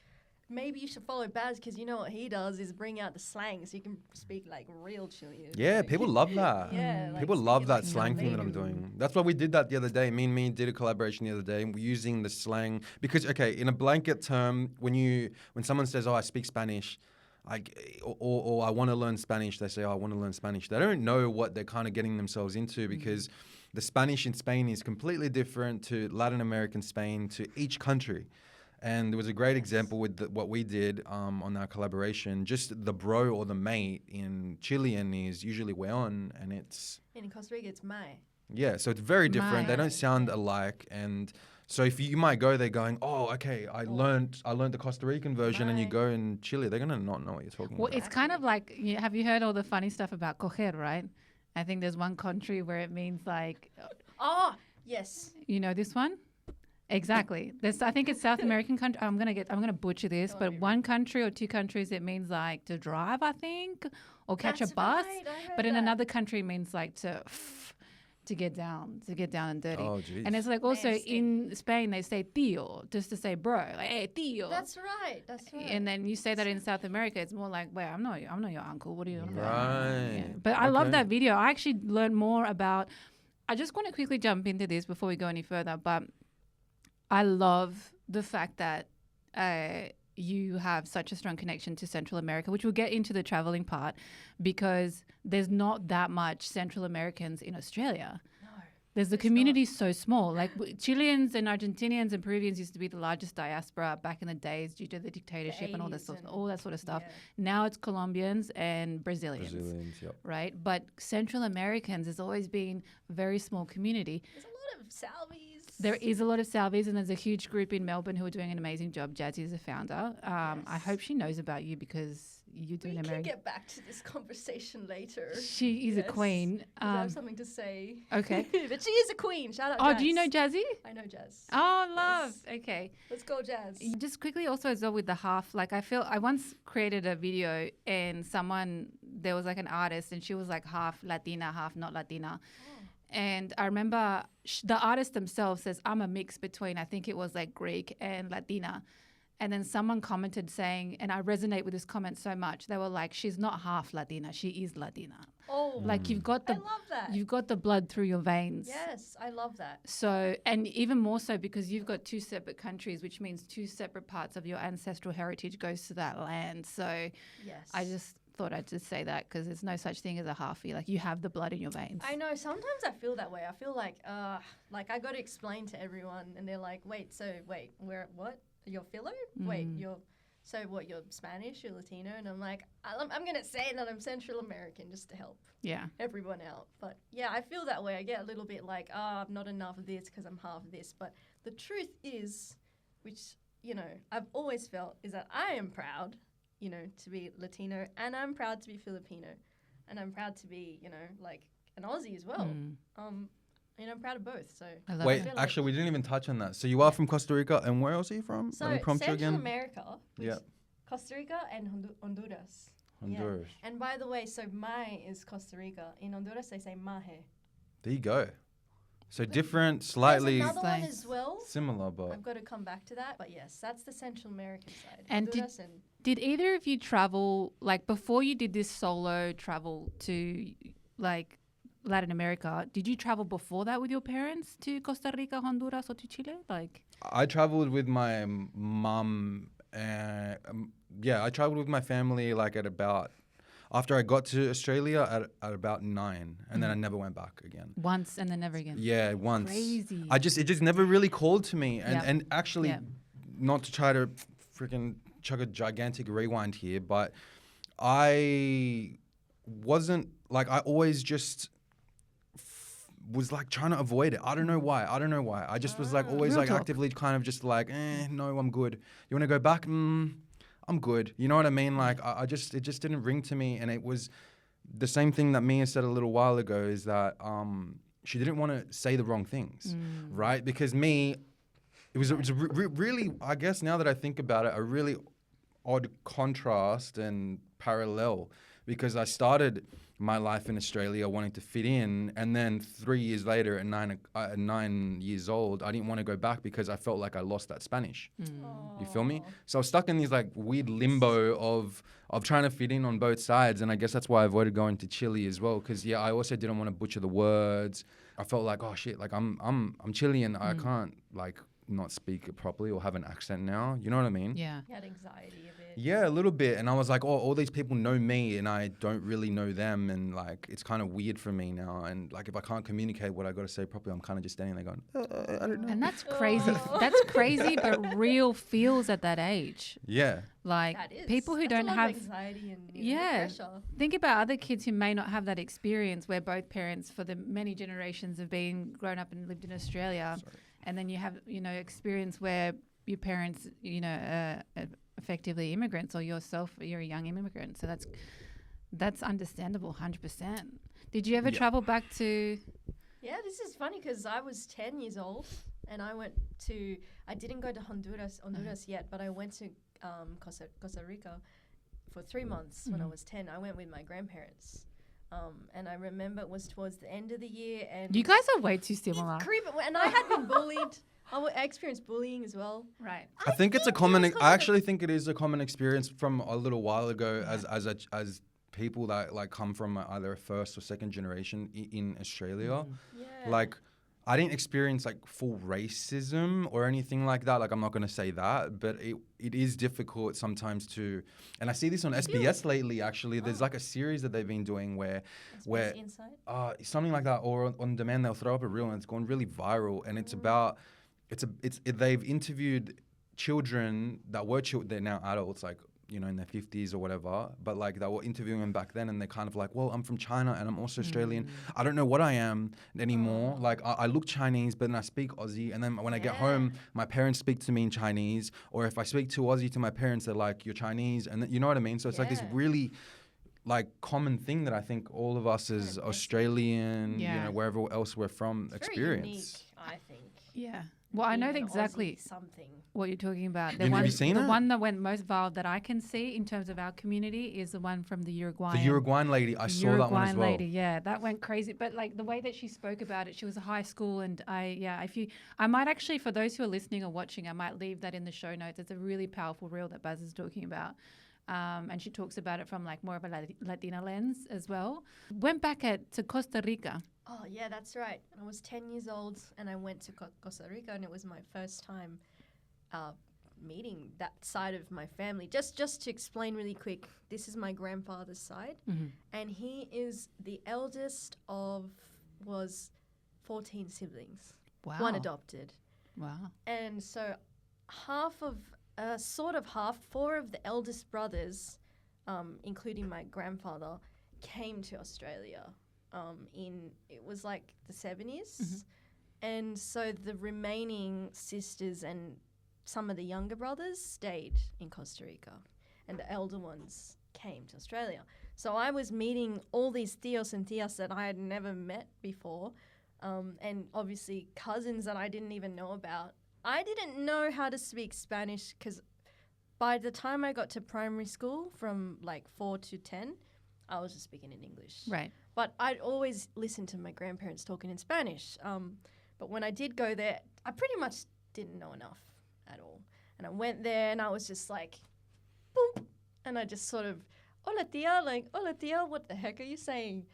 maybe you should follow Baz because you know what he does is bring out the slang so you can speak like real Chilean. Yeah, Like, people love that. Yeah, like, People love speaking, that like, slang thing that I'm native. doing. That's why we did that the other day. Me did a collaboration the other day using the slang because in a blanket term, when someone says, "Oh, I speak Spanish," or I want to learn Spanish, they say, "Oh, I want to learn Spanish." They don't know what they're kind of getting themselves into because the Spanish in Spain is completely different to Latin American Spain, to each country. And there was a great example with what we did on our collaboration. Just the bro or the mate in Chilean is usually weon, and In Costa Rica, it's Mai. so it's very different. They Mai. don't sound alike, and So if you might go there going, oh, okay, I learned the Costa Rican version, and you go in Chile, they're gonna not know what you're talking Well, about. it's kind of like, have you heard all the funny stuff about coger, right? I think there's one country where it means like, Oh, yes. you know this one? Exactly. I think it's South American country. I'm gonna butcher this, but one country or two countries it means like to drive, I think, or catch a That's bus. right, I heard But in that. another country it means like to get down and dirty. Oh, jeez. And it's like also Nasty. in Spain they say tío just to say bro, like hey tío. That's right. That's right. And then you say that in South America, it's more like, wait, I'm not your uncle. What are you doing? Right. But I love Okay. that video. I actually learned more about. I just want to quickly jump into this before we go any further. But I love the fact that you have such a strong connection to Central America, which we'll get into the traveling part, because there's not that much Central Americans in Australia. The community is so small. Like Chileans and Argentinians and Peruvians used to be the largest diaspora back in the days due to the dictatorship and all that 80s stuff, and- all that sort of stuff. yeah. Now it's Colombians and Brazilians, Yep. right? But Central Americans has always been a very small community. There's a lot of Salvies. There is a lot of Salvies, and there's a huge group in Melbourne who are doing an amazing job. Jazzy is a founder. I Yes. hope she knows about you because you do We an can American. get back to this conversation later. She is a Yes, queen. 'cause I have something to say. Okay. But she is a queen. Shout out Oh, Jazz. do you know Jazzy? I know Jazz. Oh, love. Okay. Let's go, Jazz. Just quickly also as well with the half, like I once created a video and there was like an artist and she was like half Latina, half not Latina. And I remember the artist themselves says, I'm a mix between, I think it was like Greek and Latina. And then someone commented saying, and I resonate with this comment so much, they were like, she's not half Latina, she is Latina. Oh, Like you've got I the love that. you've got the blood through your veins. Yes, I love that. So, and even more so because you've got two separate countries, which means two separate parts of your ancestral heritage goes to that land. So Yes. I just thought I'd just say that because there's no such thing as a halfie. Like you have the blood in your veins. I know. Sometimes I feel that way. I feel like I got to explain to everyone, and they're like, "Wait, where? What? You're Philo? Wait, you're Spanish? You're Latino?" And I'm like, I'm gonna say that I'm Central American just to help Yeah. everyone out. But yeah, I feel that way. I get a little bit like, I'm not enough of this because I'm half of this. But the truth is, which I've always felt, is that I am proud, to be Latino, and I'm proud to be Filipino, and I'm proud to be, like an Aussie as well. And I'm proud of both. So I love Wait, it. feel like- actually, we didn't even touch on that. So you are from Costa Rica, and where else are you from? So Let me prompt you Central again. America, which Yeah. Costa Rica and Honduras. Yeah. Honduras. And by the way, so Mai is Costa Rica. In Honduras, they say Mahe. There you go. So different, slightly There's another one Nice. as well. similar, but I've got to come back to that. But yes, that's the Central American side. And Honduras and Did either of you travel, like before you did this solo travel to like Latin America, did you travel before that with your parents to Costa Rica, Honduras, or to Chile? Like, I traveled with my mum. I traveled with my family like after I got to Australia at about 9, and then I never went back again. once and then never again. Yeah, once. Crazy. It just never really called to me, Yep. and actually, Yep. not to try to freaking chuck a gigantic rewind here, but I wasn't like I always just was like trying to avoid it. I don't know why. I just was like always Real like talk. actively kind of just like, no, I'm good. You want to go back? I'm good. You know what I mean? Like it just didn't ring to me, and it was the same thing that Mia said a little while ago is that she didn't want to say the wrong things, right? Because it was really, I guess now that I think about it, a really odd contrast and parallel, because I started my life in Australia wanting to fit in, and then 3 years later at 9 years old, I didn't want to go back because I felt like I lost that Spanish. You feel me? So I was stuck in these like weird limbo of trying to fit in on both sides, and I guess that's why I avoided going to Chile as well, because I also didn't want to butcher the words. I felt like, oh shit, like I'm Chilean, I can't like not speak it properly or have an accent now. You know what I mean? Yeah. you had anxiety a bit. Yeah, a little bit. And I was like, oh, all these people know me and I don't really know them. And like, it's kind of weird for me now. And like, if I can't communicate what I got to say properly, I'm kind of just standing there going, I don't know. And that's crazy. That's crazy, but real feels at that age. Yeah. Like That is. people who That's a don't lot have of anxiety and Yeah. pressure. Think about other kids who may not have that experience where both parents for the many generations have been grown up and lived in Australia and then you have, experience where your parents, are effectively immigrants, or yourself, you're a young immigrant. So that's understandable, 100%. Did you ever travel back to? Yeah, this is funny because I was 10 years old and I didn't go to Honduras yet, but I went to Costa Rica for 3 months when I was 10. I went with my grandparents. And I remember it was towards the end of the year. And you guys are way too similar. It's creepy. And I had been bullied. I experienced bullying as well. Right. I think it's a common. I actually think it is a common experience from a little while ago, as people that like come from either a first or second generation in Australia. Yeah. Like, I didn't experience like full racism or anything like that. Like, I'm not going to say that, but it is difficult sometimes to. And I see this on SBS lately. Actually, there's like a series that they've been doing where Inside? something like that, or on demand they'll throw up a reel and it's gone really viral, and it's about they've interviewed children that were they're now adults, like, in their 50s or whatever, but like they were interviewing them back then, and they're kind of like, well, I'm from China and I'm also Australian. I don't know what I am anymore. Like, I look Chinese, but then I speak Aussie, and then when I get home, my parents speak to me in Chinese, or if I speak to Aussie to my parents, they're like, you're Chinese, and you know what I mean? So it's like this really like common thing that I think all of us as Australian, wherever else we're from, it's experience. very unique, I think. Yeah. Well, I know exactly something. what you're talking about. Have you seen it? The one that went most viral that I can see in terms of our community is the one from the Uruguayan. The Uruguayan lady. I saw that one as well. Lady, yeah, that went crazy. But like the way that she spoke about it, she was a high school, and I might actually, for those who are listening or watching, I might leave that in the show notes. It's a really powerful reel that Baz is talking about. And she talks about it from like more of a Latina lens as well. Went back to Costa Rica. Oh, yeah, that's right. I was 10 years old and I went to Costa Rica, and it was my first time meeting that side of my family. Just to explain really quick, this is my grandfather's side, and he is the eldest was 14 siblings. Wow. One adopted. Wow. And so four of the eldest brothers, including my grandfather, came to Australia it was like the 70s. And so the remaining sisters and some of the younger brothers stayed in Costa Rica, and the elder ones came to Australia. So I was meeting all these tios and tias that I had never met before, and obviously cousins that I didn't even know about. I didn't know how to speak Spanish because by the time I got to primary school, from like 4 to 10, I was just speaking in English. Right. But I'd always listen to my grandparents talking in Spanish. But when I did go there, I pretty much didn't know enough at all. And I went there and I was just like, boom. And I just sort of, hola tia, what the heck are you saying?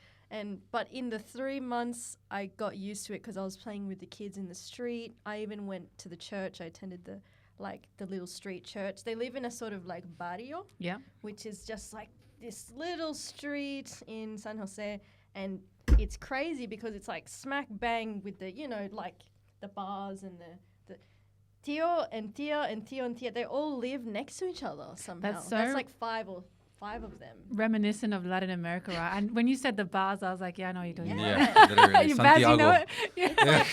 But in the 3 months, I got used to it because I was playing with the kids in the street. I even went to the church. I attended the little street church. They live in a sort of like barrio, which is just like this little street in San Jose, and it's crazy because it's like smack bang with the, like the bars and the tio and tia and tio and tia. They all live next to each other somehow. That's like five of them. Reminiscent of Latin America, right? And when you said the bars, I was like, yeah, I know what you're doing. Yeah, literally. Santiago. You know it? Yeah.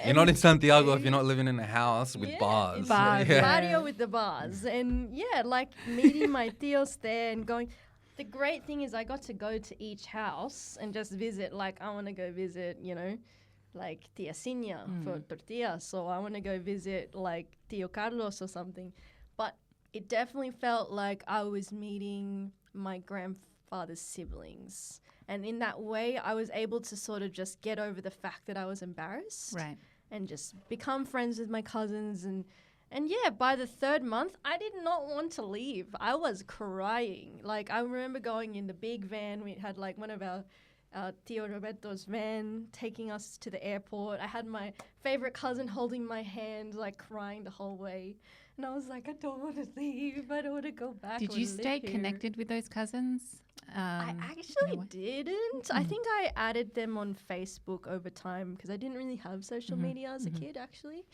You're not in Santiago if you're not living in a house with bars. Barrio with the bars. And like meeting my tios there and going. The great thing is I got to go to each house and just visit. Like, I want to go visit, like Tia Sinia for tortillas. So I want to go visit like Tio Carlos or something. But it definitely felt like I was meeting my grandfather's siblings. And in that way, I was able to sort of just get over the fact that I was embarrassed. Right. And just become friends with my cousins. And by the 3rd month, I did not want to leave. I was crying. Like, I remember going in the big van. We had like one of our Tio Roberto's van taking us to the airport. I had my favorite cousin holding my hand, like crying the whole way. And I was like, I don't want to leave. I don't want to go back. Did you stay connected with those cousins? I actually didn't. I think I added them on Facebook over time because I didn't really have social media as a kid, actually.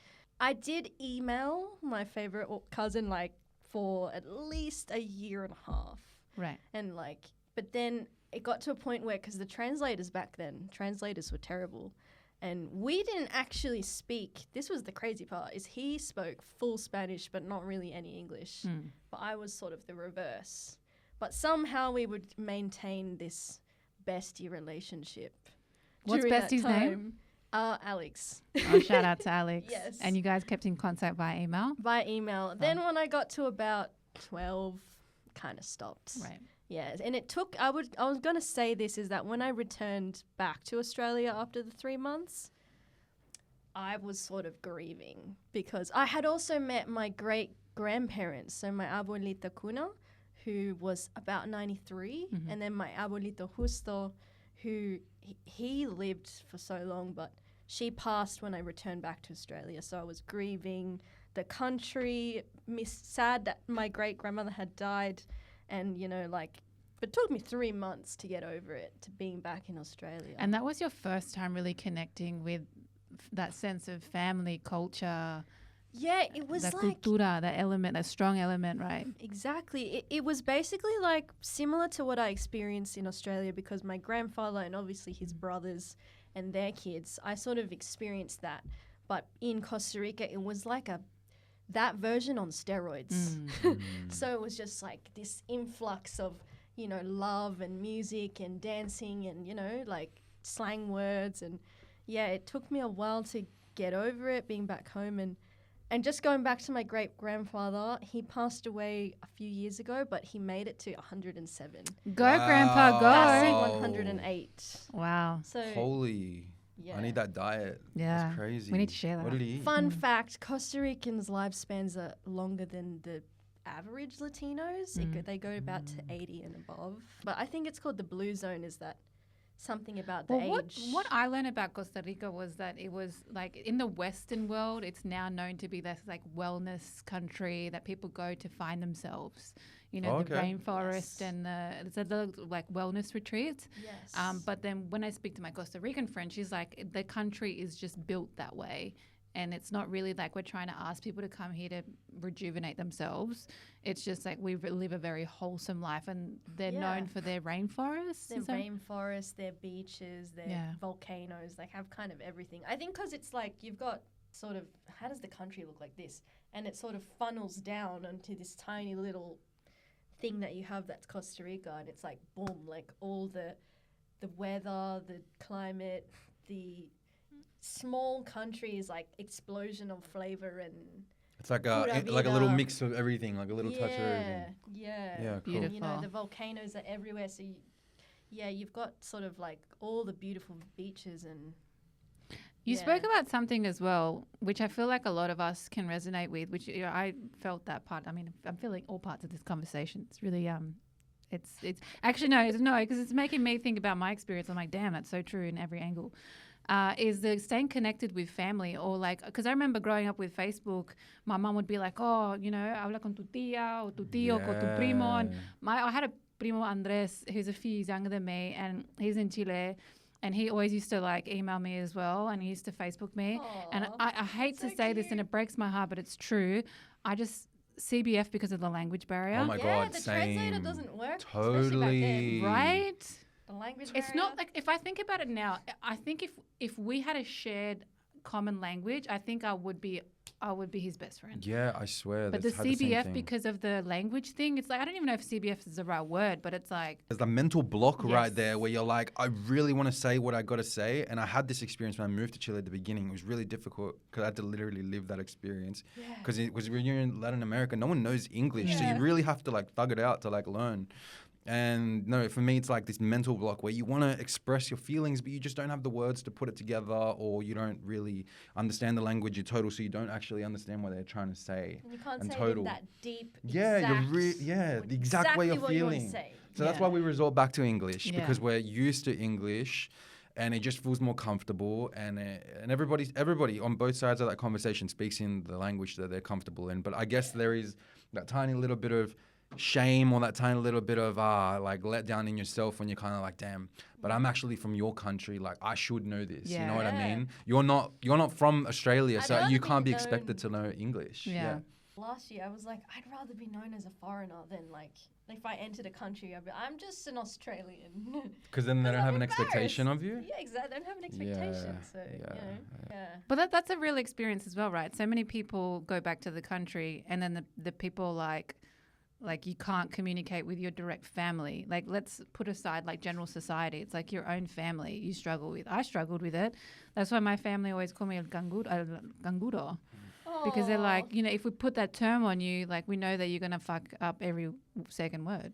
I did email my favorite cousin like for at least a year and a half. Right. And but then it got to a point where, because the translators back then, translators were terrible. And we didn't actually speak. This was the crazy part, is he spoke full Spanish but not really any English. But I was sort of the reverse. But somehow we would maintain this bestie relationship. What's during that bestie's name? time. Alex. Oh, shout out to Alex. Yes. And you guys kept in contact via email? By email. Then when I got to about 12, kind of stopped. Right. Yes, and it took, I was going to say this, is that when I returned back to Australia after the 3 months, I was sort of grieving because I had also met my great-grandparents, so my abuelita Cuna, who was about 93, and then my abuelito Justo, who he lived for so long, but she passed when I returned back to Australia, so I was grieving the country, sad that my great-grandmother had died. And, you know, like, it took me 3 months to get over it, to being back in Australia. And that was your first time really connecting with that sense of family, culture. Yeah, it was that like... cultura, that element, that strong element, right? Exactly. It was basically like similar to what I experienced in Australia, because my grandfather and obviously his brothers and their kids, I sort of experienced that. But in Costa Rica, it was like that version on steroids. So it was just like this influx of, you know, love and music and dancing and, you know, like slang words. And yeah, it took me a while to get over it, being back home. And just going back to my great-grandfather, he passed away a few years ago, but he made it to 107. Go, Grandpa, go. That's 108. Wow. So Holy. yeah. I need that diet. Yeah. That's crazy. We need to share that. What did he eat? Fun fact, Costa Ricans' lifespans are longer than the average Latinos. They go about to 80 and above. But I think it's called the blue zone, is that something about the age. What I learned about Costa Rica was that it was like in the Western world, it's now known to be this like wellness country that people go to find themselves. You know, the rainforest and the like wellness retreats. Yes. But then when I speak to my Costa Rican friend, she's like, the country is just built that way. And it's not really like we're trying to ask people to come here to rejuvenate themselves. It's just like we live a very wholesome life, and they're known for their rainforests. Their rainforests, their beaches, their volcanoes, like have kind of everything. I think because it's like you've got sort of, how does the country look like this? And it sort of funnels down onto this tiny little thing that you have that's Costa Rica, and it's like boom, like all the weather, the climate, the small country is like explosion of flavor, and it's like a little mix of everything, like a little touch of everything. Yeah, cool. Beautiful. You know, the volcanoes are everywhere, so you've got sort of like all the beautiful beaches. And you spoke about something as well, which I feel like a lot of us can resonate with, which I felt that part. I mean, I'm feeling all parts of this conversation. It's really it's actually no, because it's making me think about my experience. I'm like, damn, that's so true in every angle. Is the staying connected with family, or like, because I remember growing up with Facebook, my mom would be like, oh, you know, habla con tu tía or tu tío, con tu primo. And I had a primo Andres, who's a few years younger than me, and he's in Chile, and he always used to like email me as well, and he used to Facebook me. Aww, and I hate to say this, and it breaks my heart, but it's true. I just CBF because of the language barrier. Oh my God, the same. translator doesn't work. Totally. Especially back then. Right? The language It's barrier. not like, if I think about it now, I think if we had a shared common language, I think I would be his best friend. Yeah, I swear. But the CBF, because of the language thing, it's like, I don't even know if CBF is the right word, but it's like, there's the mental block right there where you're like, I really want to say what I got to say. And I had this experience when I moved to Chile at the beginning. It was really difficult because I had to literally live that experience. Because when you're in Latin America, no one knows English. So you really have to like thug it out to like learn. And no, for me, it's like this mental block where you want to express your feelings, but you just don't have the words to put it together, or you don't really understand the language in total, so you don't actually understand what they're trying to say. And you can't in say total. it in that deep, the exact way you're what you wanna feeling. say. So that's why we resort back to English, because we're used to English, and it just feels more comfortable. And everybody on both sides of that conversation speaks in the language that they're comfortable in. But I guess there is that tiny little bit of shame, or that tiny little bit of like let down in yourself when you're kind of like, damn, but I'm actually from your country, like I should know this. You know what I mean? You're not from Australia, so you can't be expected to know English. last year, I was like, I'd rather be known as a foreigner than like if I entered a country, I'm just an Australian. Because then they don't have I'm an expectation of embarrassed. you. Yeah, exactly. They don't have an expectation. So, yeah. But that's a real experience as well, right? So many people go back to the country and then the people like you can't communicate with your direct family. Like, let's put aside like general society. It's like your own family you struggle with. I struggled with it. That's why my family always call me el canguro. Because they're like, if we put that term on you, like we know that you're going to fuck up every second word.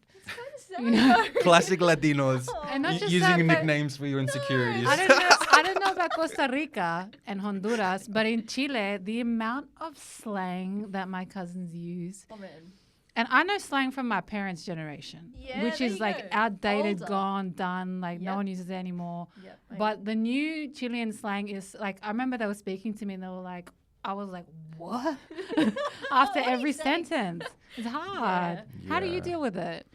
Classic Latinos. And not just using that, nicknames for your insecurities. I don't know about Costa Rica and Honduras, but in Chile, the amount of slang that my cousins use. Oh, man. And I know slang from my parents' generation, which is like outdated, Older. gone, done. Like no one uses it anymore. Yep, But the new Chilean slang is like, I remember they were speaking to me and they were like, I was like, what? After What are every you saying? sentence. It's hard. How do you Yeah. deal with it?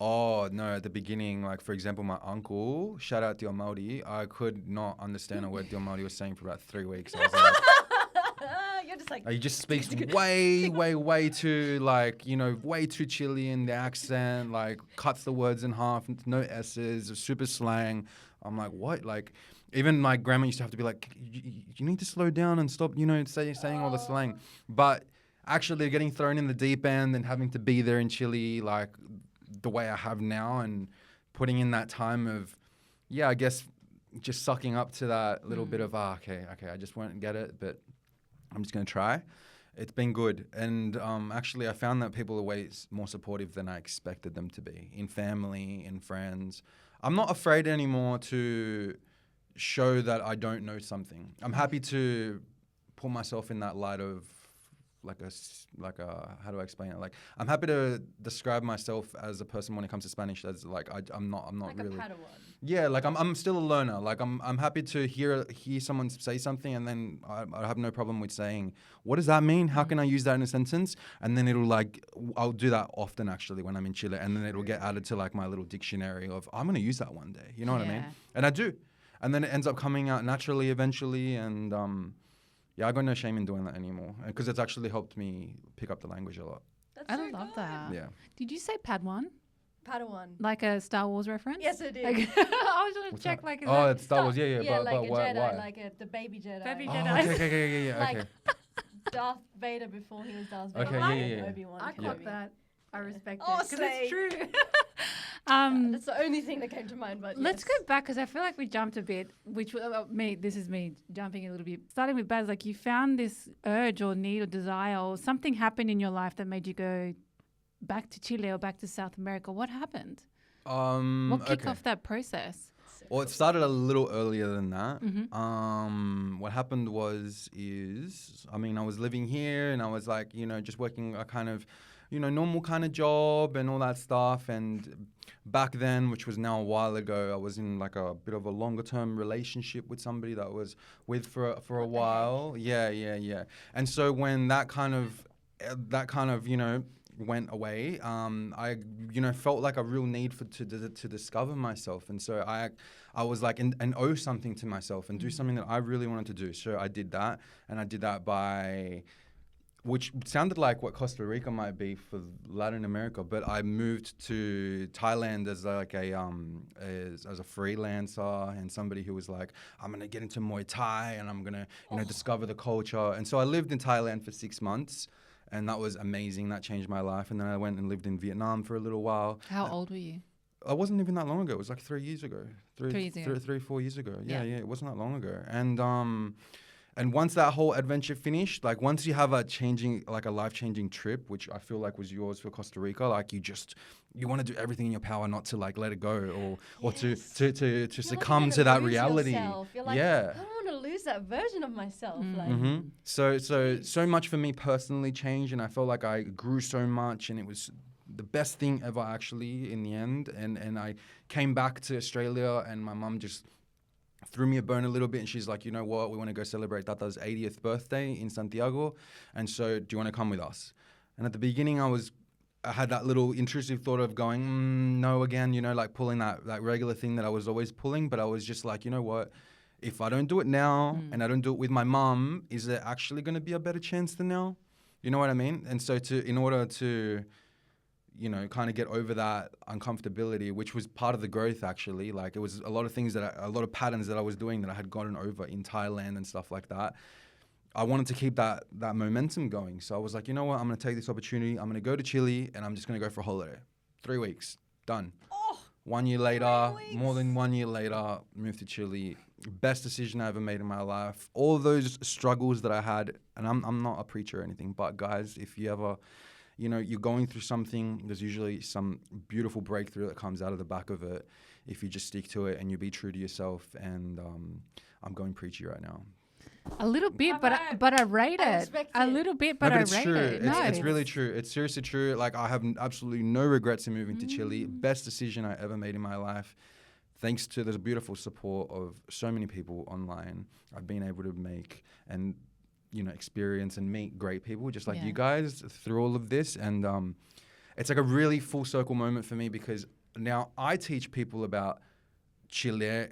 Oh, no, at the beginning, like, for example, my uncle, shout out Tio Mauri, I could not understand a word Tio Mauri was saying for about 3 weeks. I was like, You're just like, he just speaks way too, like, way too Chilean, the accent, like, cuts the words in half, no S's, super slang. I'm like, what? Like, even my grandma used to have to be like, you need to slow down and stop, saying all the slang. But actually getting thrown in the deep end and having to be there in Chile, like the way I have now, and putting in that time of, I guess just sucking up to that little bit of, okay, I just won't get it, but I'm just going to try. It's been good. And actually I found that people are way more supportive than I expected them to be, in family, in friends. I'm not afraid anymore to show that I don't know something. I'm happy to put myself in that light of like a how do I explain it? Like, I'm happy to describe myself as a person when it comes to Spanish as like I'm not like really. a Padawan. Yeah, like I'm still a learner. Like I'm happy to hear someone say something, and then I have no problem with saying, what does that mean? How can I use that in a sentence? And then it'll I'll do that often actually when I'm in Chile, and then it'll get added to like my little dictionary of I'm gonna use that one day. You know what I mean? And I do, and then it ends up coming out naturally eventually, and I got no shame in doing that anymore, because it's actually helped me pick up the language a lot. I love that. Yeah. Did you say Padawan? Padawan. Like a Star Wars reference? Yes, it is. Like, I was going to check, like, is that it's Star Wars, Yeah, but like a why? Jedi, Why? like the baby Jedi. Baby Oh, Jedi. okay, yeah, Like okay. Darth Vader before he was Darth Vader. Okay, yeah. Obi-Wan I Kenobi. caught that. I respect Oh, it. Because it's slay. true. That's the only thing that came to mind. But Let's yes. go back, because I feel like we jumped a bit, which this is me jumping a little bit. Starting with Baz, like you found this urge or need or desire or something happened in your life that made you go back to Chile or back to South America. What happened? What kicked off that process? Well, it started a little earlier than that. Mm-hmm. What happened I was living here and I was like, just working a kind of, normal kind of job and all that stuff. And back then, which was now a while ago, I was in like a bit of a longer term relationship with somebody that I was with for a while. Yeah. And so when that kind of, went away, I felt like a real need to discover myself, and so I was like and owe something to myself and do something that I really wanted to do. So I did that, and I did that by, which sounded like what Costa Rica might be for Latin America, but I moved to Thailand as like a as a freelancer and somebody who was like, I'm gonna get into Muay Thai and I'm gonna discover the culture. And so I lived in Thailand for 6 months. And that was amazing. That changed my life. And then I went and lived in Vietnam for a little while. How old were you? I wasn't even that long ago. It was like 3 years ago. 3 years ago. 4 years ago. Yeah. It wasn't that long ago. And once that whole adventure finished, like once you have a life-changing trip, which I feel like was yours for Costa Rica, like you want to do everything in your power not to like let it go or to succumb to that reality. You're like, yeah. I don't want to lose that version of myself. Like, So much for me personally changed, and I felt like I grew so much, and it was the best thing ever actually in the end. And I came back to Australia, and my mum just threw me a bone a little bit, and she's like, you know what, we want to go celebrate Tata's 80th birthday in Santiago, and so do you want to come with us? And at the beginning I had that little intrusive thought of going no again, like pulling that regular thing that I was always pulling, but I was just like, you know what, if I don't do it now and I don't do it with my mum, is there actually going to be a better chance than now? You know what I mean? And so in order to, you know, kind of get over that uncomfortability, which was part of the growth actually, like it was a lot of things a lot of patterns that I was doing that I had gotten over in Thailand and stuff like that. I wanted to keep that momentum going. So I was like, you know what, I'm going to take this opportunity. I'm going to go to Chile and I'm just going to go for a holiday. 3 weeks, done. 1 year later, more than 1 year later, moved to Chile. Best decision I ever made in my life. All those struggles that I had, and I'm not a preacher or anything, but guys, if you ever, you know, you're going through something, there's usually some beautiful breakthrough that comes out of the back of it if you just stick to it and you be true to yourself. And I'm going preachy right now. A little bit, but I rate it. A little bit, but I rate true. it. It's really true. It's seriously true. Like I have absolutely no regrets in moving to Chile. Best decision I ever made in my life. Thanks to the beautiful support of so many people online, I've been able to make and, you know, experience and meet great people just like you guys through all of this. And it's like a really full circle moment for me because now I teach people about Chile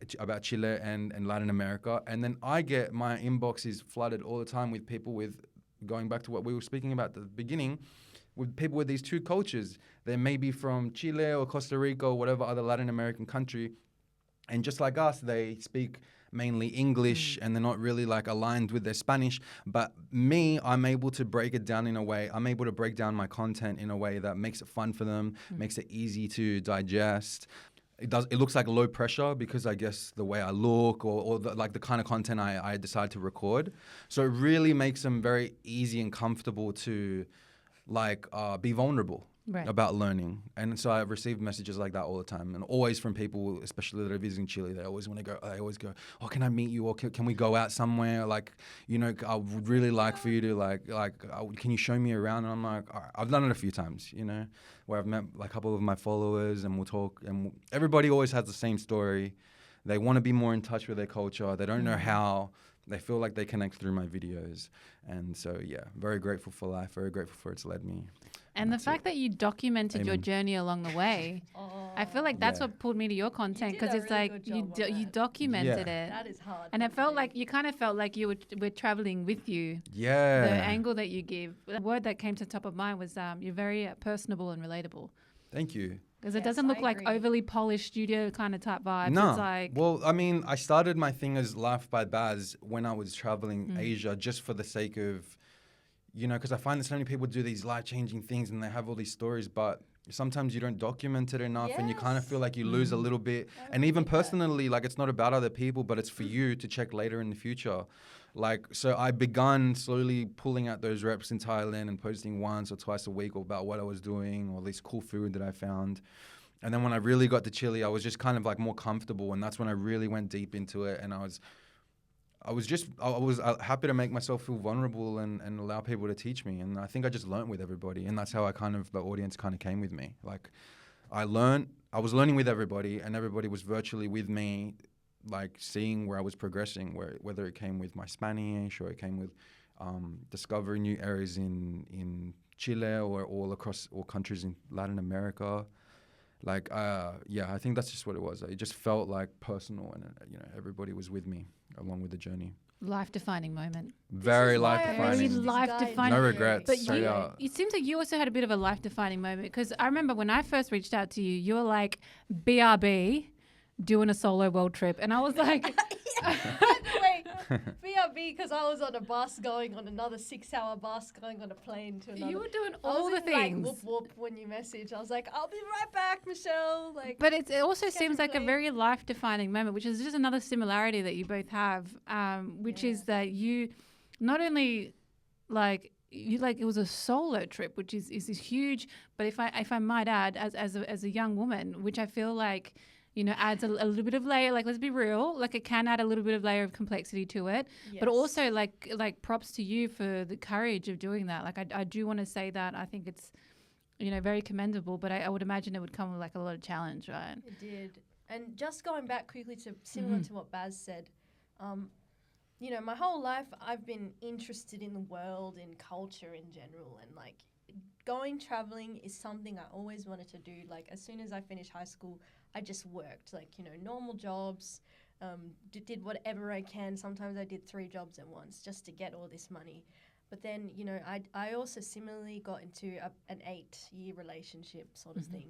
and Latin America, and then I get my inbox is flooded all the time with people with, going back to what we were speaking about at the beginning, with people with these two cultures. They may be from Chile or Costa Rica or whatever other Latin American country, and just like us, they speak mainly English and they're not really like aligned with their Spanish. But me, I'm able to break it down in a way, I'm able to break down my content in a way that makes it fun for them, makes it easy to digest. It looks like low pressure because I guess the way I look or the kind of content I decide to record. So it really makes them very easy and comfortable to like be vulnerable about learning. And so I receive messages like that all the time, and always from people, especially that are visiting Chile. They always want to go. They always go, "Oh, can I meet you? Or can we go out somewhere? Like, you know, I would really like for you to can you show me around?" And I'm like, all right. I've done it a few times, you know, where I've met like a couple of my followers and we'll talk. And everybody always has the same story. They want to be more in touch with their culture. They don't know how. They feel like they connect through my videos. And so, yeah, very grateful for life, very grateful for it's led me. And the fact that you documented your journey along the way, I feel like that's what pulled me to your content, because it's like you documented it. That is hard. And it felt like, you kind of felt like you were traveling with you. Yeah. The angle that you give. The word that came to the top of mind was you're very personable and relatable. Thank you. Because it doesn't look like overly polished studio kind of type vibes. No. It's like, well, I mean, I started my thing as Life by Baz when I was traveling Asia, just for the sake of, you know, because I find that so many people do these life-changing things and they have all these stories, but sometimes you don't document it enough and you kind of feel like you lose a little bit. And even personally, like, it's not about other people, but it's for you to check later in the future. Like, so I begun slowly pulling out those reps in Thailand and posting once or twice a week about what I was doing or this cool food that I found. And then when I really got to Chile, I was just kind of like more comfortable, and that's when I really went deep into it. And I was happy to make myself feel vulnerable and allow people to teach me. And I think I just learned with everybody, and that's how the audience kind of came with me. Like, I was learning with everybody, and everybody was virtually with me, like seeing where I was progressing, whether it came with my Spanish or it came with discovering new areas in Chile or all across all countries in Latin America. Like, I think that's just what it was. It just felt like personal, and you know, everybody was with me along with the journey. Life-defining moment. Very life-defining. Really life-defining. No regrets. But it seems like you also had a bit of a life-defining moment, because I remember when I first reached out to you, you were like, BRB, doing a solo world trip. And I was like... Wait, BRB, because I was on a bus going on another 6-hour bus going on a plane to another. You were doing all the things. Like, whoop whoop when you messaged. I was like, I'll be right back, Michelle. Like, but it also seems like a very life-defining moment, which is just another similarity that you both have, which is that you not only it was a solo trip, which is huge. But if I might add, as a young woman, which I feel like, you know, adds a little bit of layer. Like, let's be real. Like, it can add a little bit of layer of complexity to it. Yes. But also, like props to you for the courage of doing that. Like, I do want to say that. I think it's, you know, very commendable. But I would imagine it would come with like a lot of challenge, right? It did. And just going back quickly to similar to what Baz said, you know, my whole life I've been interested in the world, in culture in general, and like going traveling is something I always wanted to do. Like, as soon as I finished high school, I just worked, like, you know, normal jobs, did whatever I can. Sometimes I did 3 jobs at once just to get all this money. But then, you know, I also similarly got into an 8-year relationship sort of thing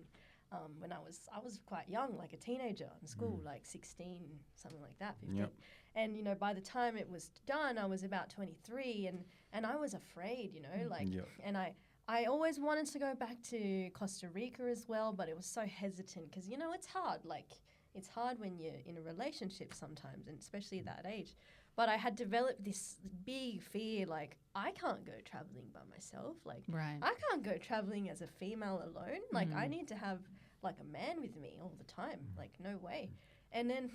when I was quite young, like a teenager in school, like 16, something like that, 15. Yep. And, you know, by the time it was done, I was about 23 and I was afraid, you know, like, and I always wanted to go back to Costa Rica as well, but it was so hesitant because, you know, it's hard. Like, it's hard when you're in a relationship sometimes, and especially at that age. But I had developed this big fear, like, I can't go traveling by myself. Like, I can't go traveling as a female alone. Like, I need to have, like, a man with me all the time. Like, no way. And then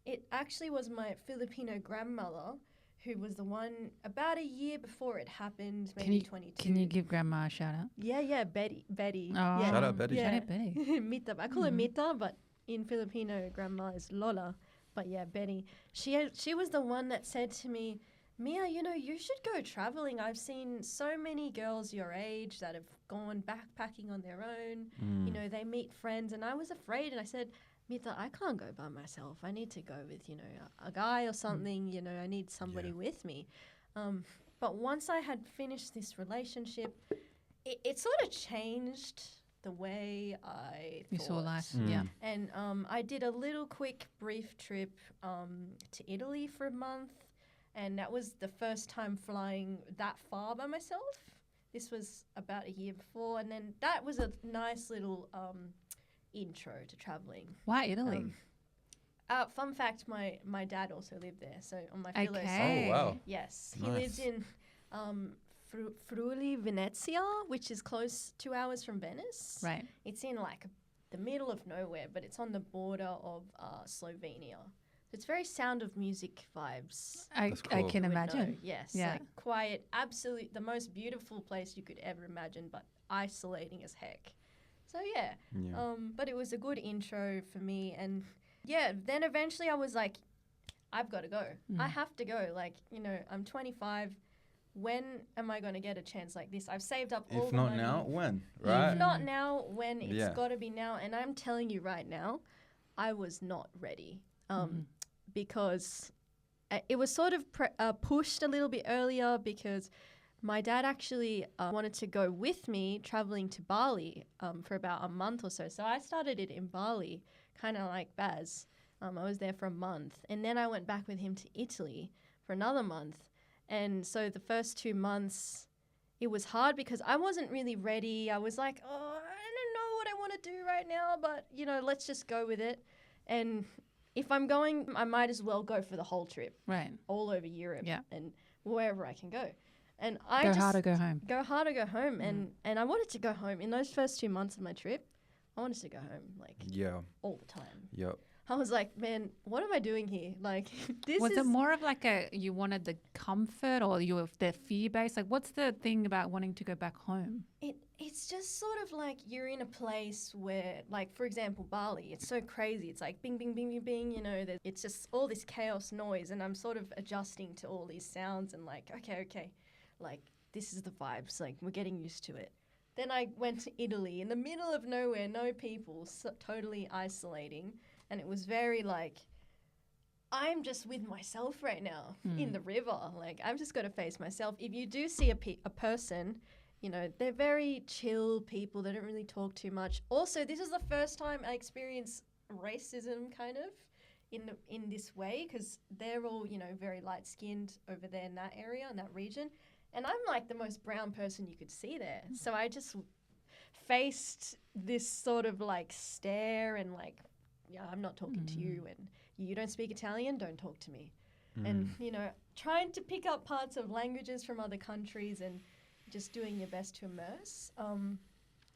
it actually was my Filipino grandmother who was the one about a year before it happened, maybe 22. Can you give Grandma a shout out? Yeah, Betty. Oh. Yeah. Shout out Betty. Yeah. Shout out Betty. Mita. I call her Mita, but in Filipino, grandma is Lola. But yeah, Betty. She was the one that said to me, Mia, you know, you should go traveling. I've seen so many girls your age that have gone backpacking on their own. You know, they meet friends. And I was afraid. And I said, Mita, I can't go by myself. I need to go with, you know, a guy or something. You know, I need somebody with me. But once I had finished this relationship, it sort of changed the way I You thought. saw life, yeah. And I did a little quick brief trip to Italy for a month. And that was the first time flying that far by myself. This was about a year before. And then that was a nice little intro to traveling. Why Italy? Fun fact, my dad also lived there. So on my filo Okay. side. Oh, wow. Yes. Nice. He lives in Friuli, Venezia, which is close 2 hours from Venice. Right. It's in like the middle of nowhere, but it's on the border of Slovenia. So it's very Sound of Music vibes. That's I cool. can You would imagine. know. Yes. Yeah. Like quiet, absolute, the most beautiful place you could ever imagine, but isolating as heck. So yeah. But it was a good intro for me. And yeah, then eventually I was like, I've got to go. I have to go. Like, you know, I'm 25. When am I going to get a chance like this? I've saved up all If the not money. now, when? Right? If not now, when? It's Yeah. got to be now. And I'm telling you right now, I was not ready because it was sort of pushed a little bit earlier because my dad actually wanted to go with me traveling to Bali for about a month or so. So I started it in Bali, kind of like Baz. I was there for a month. And then I went back with him to Italy for another month. And so the first 2 months, it was hard because I wasn't really ready. I was like, oh, I don't know what I want to do right now, but, you know, let's just go with it. And if I'm going, I might as well go for the whole trip. Right. All over Europe Yeah. and wherever I can go. And I Go just hard or go home. go hard or go home. And I wanted to go home. In those first 2 months of my trip, I wanted to go home, like, Yeah. all the time. Yep. I was like, man, what am I doing here? Like, this Was is... it more of like you wanted the comfort or you were the fear based? Like, what's the thing about wanting to go back home? It's just sort of like you're in a place where, like, for example, Bali, it's so crazy. It's like bing, bing, bing, bing, bing, you know, it's just all this chaos noise. And I'm sort of adjusting to all these sounds and like, okay, like, this is the vibes. Like, we're getting used to it. Then I went to Italy in the middle of nowhere, no people, so totally isolating. And it was very like, I'm just with myself right now in the river. Like, I've just got to face myself. If you do see a person, you know, they're very chill people. They don't really talk too much. Also, this is the first time I experienced racism kind of in this way because they're all, you know, very light-skinned over there in that area, in that region. And I'm like the most brown person you could see there. So I just faced this sort of like stare and like, yeah, I'm not talking to you, and you don't speak Italian, don't talk to me. And, you know, trying to pick up parts of languages from other countries and just doing your best to immerse.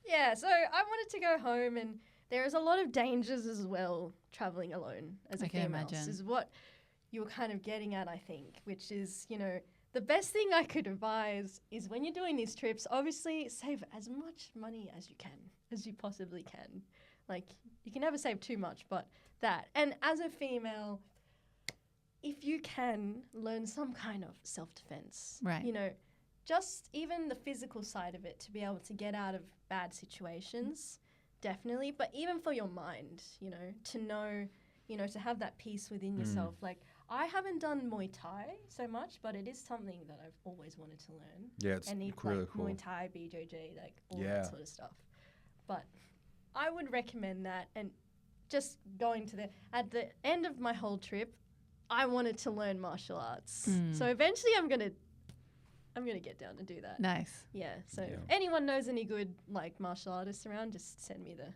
Yeah, so I wanted to go home, and there is a lot of dangers as well traveling alone as a I can female. imagine. This is what you were kind of getting at, I think, which is, you know, the best thing I could advise is when you're doing these trips, obviously save as much money as you can, as you possibly can. Like, you can never save too much, but that. And as a female, if you can learn some kind of self-defense, Right. you know, just even the physical side of it to be able to get out of bad situations, definitely. But even for your mind, you know, to know, you know, to have that peace within yourself. Like, I haven't done Muay Thai so much, but it is something that I've always wanted to learn. Yeah, it's And really like cool. Muay Thai, BJJ, like all Yeah. that sort of stuff. But I would recommend that. And just going to at the end of my whole trip, I wanted to learn martial arts. So eventually I'm gonna get down to do that. Nice. Yeah. So Yeah. if anyone knows any good like martial artists around, just send me the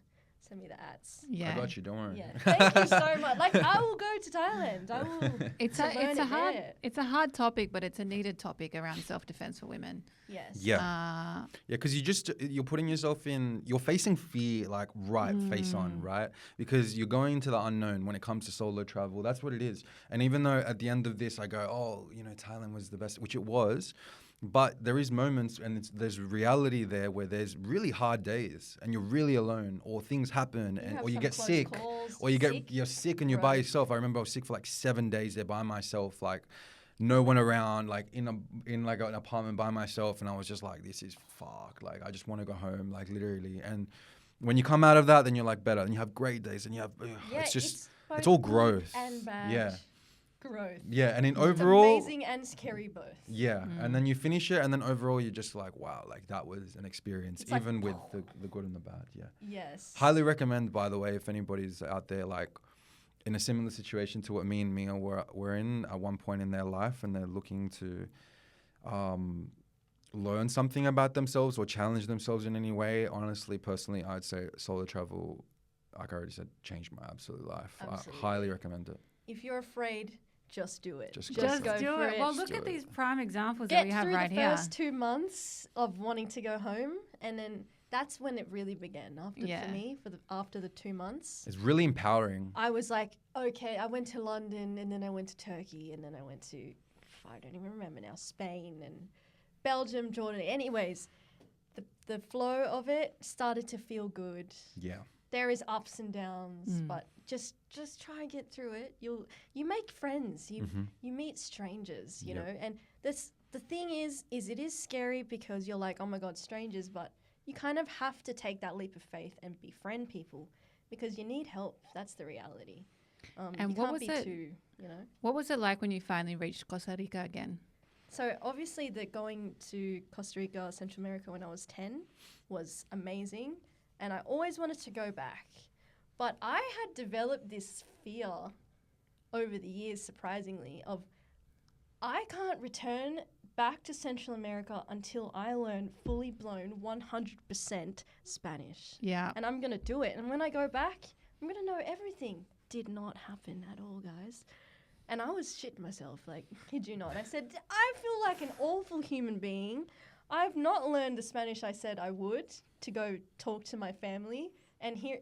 ads. Yeah. I got you. Don't worry. Yeah. Thank you so much. Like I will go to Thailand. I will. It's to learn it there. a hard topic, but it's a needed topic around self-defense for women. Yes. Yeah. Because you're putting yourself you're facing fear like face on, right? Because you're going into the unknown when it comes to solo travel. That's what it is. And even though at the end of this I go, oh, Thailand was the best, which it was, but there is moments and there's reality there where there's really hard days and you're really alone, or things happen, or you get sick, or you're sick and you're by yourself. I remember I was sick for like 7 days there by myself, like no one around, like in like an apartment by myself, and I was just like, this is fuck. Like I just want to go home, like literally. And when you come out of that, then you're like better, and you have great days, and you have it's all growth and bad. Yeah. Growth. Yeah, and in It's overall, amazing and scary both. yeah, and then you finish it, and then overall you're just like, wow, like that was an experience, It's like, even with the good and the bad. Yeah. Yes. Highly recommend, by the way, if anybody's out there like in a similar situation to what me and Mia were in at one point in their life, and they're looking to learn something about themselves or challenge themselves in any way. Honestly, personally, I'd say solo travel, like I already said, changed my absolute life. Absolutely. I highly recommend it. If you're afraid, just do it. Just Just go do for it. Well, look at these prime examples that Get we have through right the here. first 2 months of wanting to go home, and then that's when it really began. For me, after the 2 months, It's really empowering. I was like, okay, I went to London, and then I went to Turkey, and then I went to, I don't even remember now, Spain and Belgium, Jordan. Anyways, the flow of it started to feel good. Yeah. There is ups and downs, but just try and get through it. You make friends. You meet strangers, you know. And the thing is it is scary because you're like, oh my God, strangers, but you kind of have to take that leap of faith and befriend people because you need help. That's the reality. And you what can't was be it? too, you know. What was it like when you finally reached Costa Rica again? So obviously going to Costa Rica, Central America when I was 10 was amazing. And I always wanted to go back. But I had developed this fear over the years, surprisingly, of I can't return back to Central America until I learn fully blown 100% Spanish. Yeah. And I'm going to do it. And when I go back, I'm going to know everything. Did not happen at all, guys. And I was shitting myself, like, kid you not. I said, I feel like an awful human being. I've not learned the Spanish I said I would to go talk to my family. And here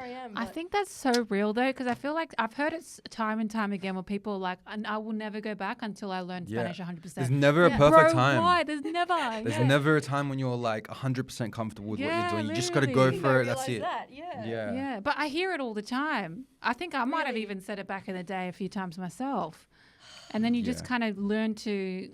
I am. I think that's so real though, because I feel like I've heard it time and time again where people are like, I will never go back until I learn Spanish 100%. There's never a perfect Bro, time. why? There's never. There's never a time when you're like 100% comfortable with what you're doing. You just got to go literally. for it. That's it. Yeah. Yeah, but I hear it all the time. I think I might have Really? even said it back in the day a few times myself. And then you just Yeah. kind of learn to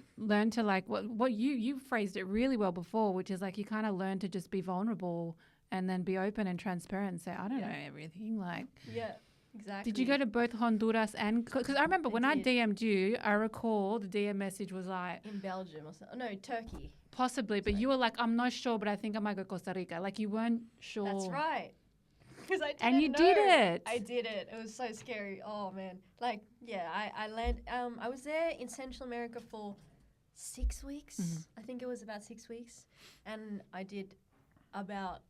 like what you phrased it really well before, which is like you kind of learn to just be vulnerable and then be open and transparent and say, I don't know everything. Like, Yeah, exactly. did you go to both Honduras and because I remember when I did. DM'd you, I recall the DM message was like in Belgium or something? No, Turkey. possibly, but you were like, I'm not sure, but I think I might go Costa Rica. Like you weren't sure. That's right. Because I didn't And you know. did it. I did it. It was so scary. Oh man. Like, yeah, I landed. I was there in Central America for 6 weeks. I think it was about 6 weeks, and I did about.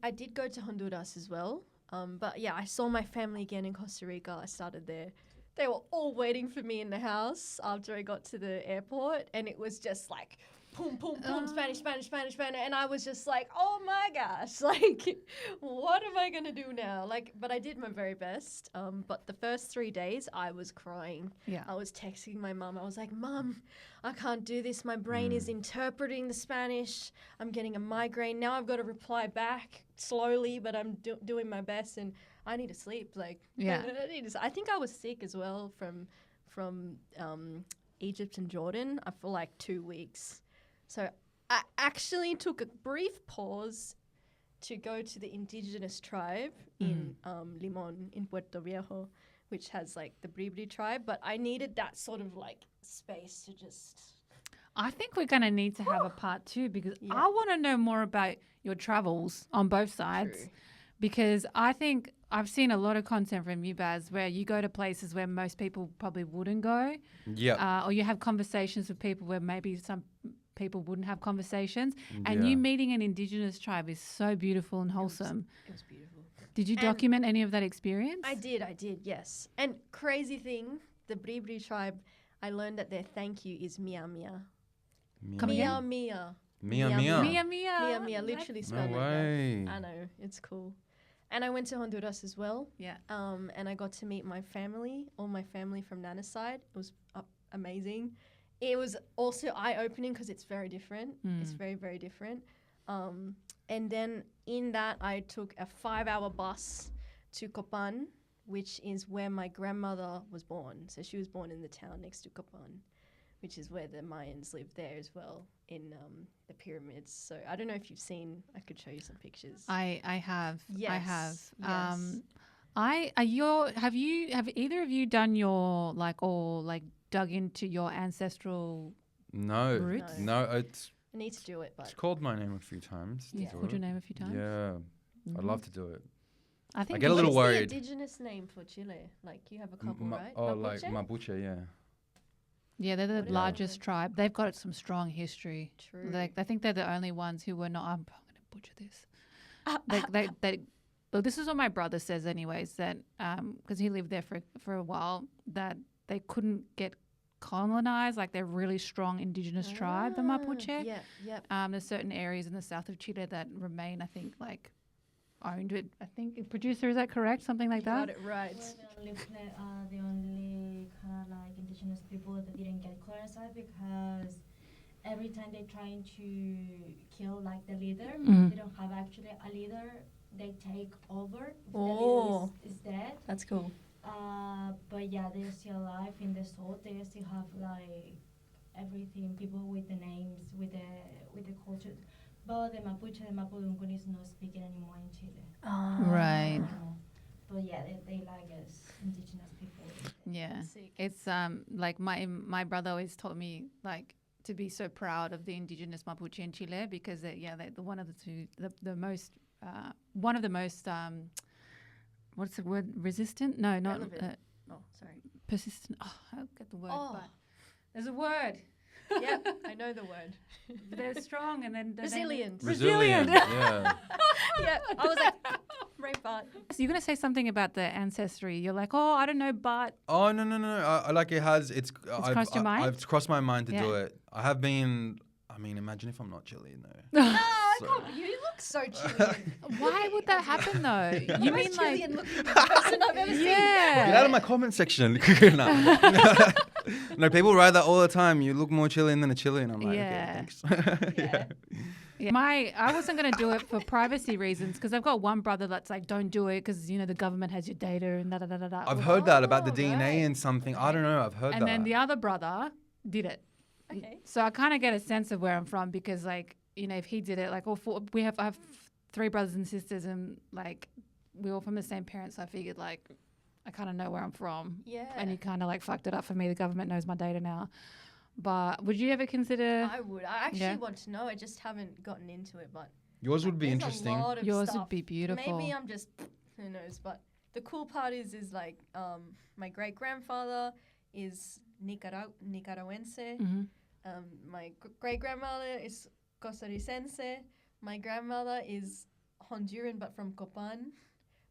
I did go to Honduras as well. But yeah, I saw my family again in Costa Rica. I started there. They were all waiting for me in the house after I got to the airport, and it was just like, boom, boom, boom, Spanish, Spanish, Spanish, Spanish, and I was just like, oh my gosh, like, what am I gonna do now? Like, but I did my very best. But the first 3 days, I was crying. Yeah. I was texting my mum. I was like, Mum, I can't do this. My brain is interpreting the Spanish. I'm getting a migraine. Now I've got to reply back slowly, but I'm doing my best, and I need to sleep. Like, Yeah. I think I was sick as well from Egypt and Jordan for like 2 weeks. So I actually took a brief pause to go to the indigenous tribe in Limon in Puerto Viejo, which has like the Bribri tribe, but I needed that sort of like space to just. I think we're going to need to have a part 2 because Yeah. I want to know more about your travels on both sides. True. Because I think I've seen a lot of content from you, Baz, where you go to places where most people probably wouldn't go. Yeah. Or you have conversations with people where maybe some people wouldn't have conversations. And Yeah. you meeting an indigenous tribe is so beautiful and wholesome. It was beautiful. Did you And document any of that experience? I did, yes. And crazy thing, the Bribri tribe, I learned that their thank you is Mia Mia. Come Mia again? Mia. Mia Mia Mia. Mia Mia. Mia Mia, literally No spelled like way. that. I know, it's cool. And I went to Honduras as well. Yeah. And I got to meet my family, all my family from Nana's side. It was amazing. It was also eye-opening because it's very different. It's very, very different. And then in that, I took a 5-hour bus to Copan, which is where my grandmother was born. So she was born in the town next to Copan, which is where the Mayans lived there as well in the pyramids. So I don't know if you've seen. I could show you some pictures. I have. Yes, I have. yes. Have either of you done your dug into your ancestral No. roots? No, it's I need to do it, but called my name a few times. to You've do called your it. name a few times. Yeah. I'd Mhm. love to do it. I think get a you little should- What's worried. the indigenous name for Chile? Like you have a couple, Ma- right? Oh, like Mapuche? Mapuche, yeah. Yeah, they're the What is largest it? tribe. They've got some strong history. True. Like I think they're the only ones who were not. I'm going to butcher this. Well, this is what my brother says, anyways. That because he lived there for a while, that they couldn't get colonized. Like they're really strong indigenous tribe, the Mapuche. Yeah, yep. There's certain areas in the south of Chile that remain, I think, like owned it. I think producer, is that correct? Something like You got that. it right. We're the only kind of like indigenous people that didn't get colonized because every time they're trying to kill like the leader, Mhm. they don't have actually a leader. They take over. If Oh. the leader is dead. That's cool. But yeah, they're still alive in the soul. They still have like everything. People with the names, with the culture. But the Mapuche, the Mapudungun is not speaking anymore in Chile. Right. No. But yeah, they like us indigenous people. Yeah. Sick. It's like my brother always told me like to be so proud of the indigenous Mapuche in Chile because they're one of the most what's the word, resistant? No, not Relevant. Oh, sorry. persistent. Oh, I'll get the word. Oh. But there's a word. Yep, I know the word. They're strong and then Resilient. Resilient. Yeah. Yeah, I was like, right part. So you're gonna say something about the ancestry. You're like, oh, I don't know, but Oh no. I like it has. It's crossed your mind? I've crossed my mind to do Yeah. it. I have been. I mean, imagine if I'm not Chilean though. No, I So- can't. You look so Chilean. why would that happen though? You mean Most like, Chilean looking person I've ever seen. yeah? Get out of my comment section. No, people write that all the time. You look more Chilean than a Chilean. I'm like, Yeah. okay, thanks. Yeah. Yeah. I wasn't going to do it for privacy reasons because I've got one brother that's like, don't do it because, the government has your data and da-da-da-da-da. I've heard that about the Oh, DNA right. and something. I don't know. I've heard And that. then the other brother did it. Okay. So I kind of get a sense of where I'm from because, like, if he did it, like, I have 3 brothers and sisters and, like, we're all from the same parents. So I figured, like, I kind of know where I'm from. Yeah. And he kind of, like, fucked it up for me. The government knows my data now. But would you ever consider... I would. I actually Yeah. want to know. I just haven't gotten into it, but Yours would be there's interesting. A lot of Yours stuff. would be beautiful. Maybe I'm just who knows, but the cool part is like my great grandfather is Nicaraguense. Mhm. My great grandmother is Costarricense. My grandmother is Honduran, but from Copan.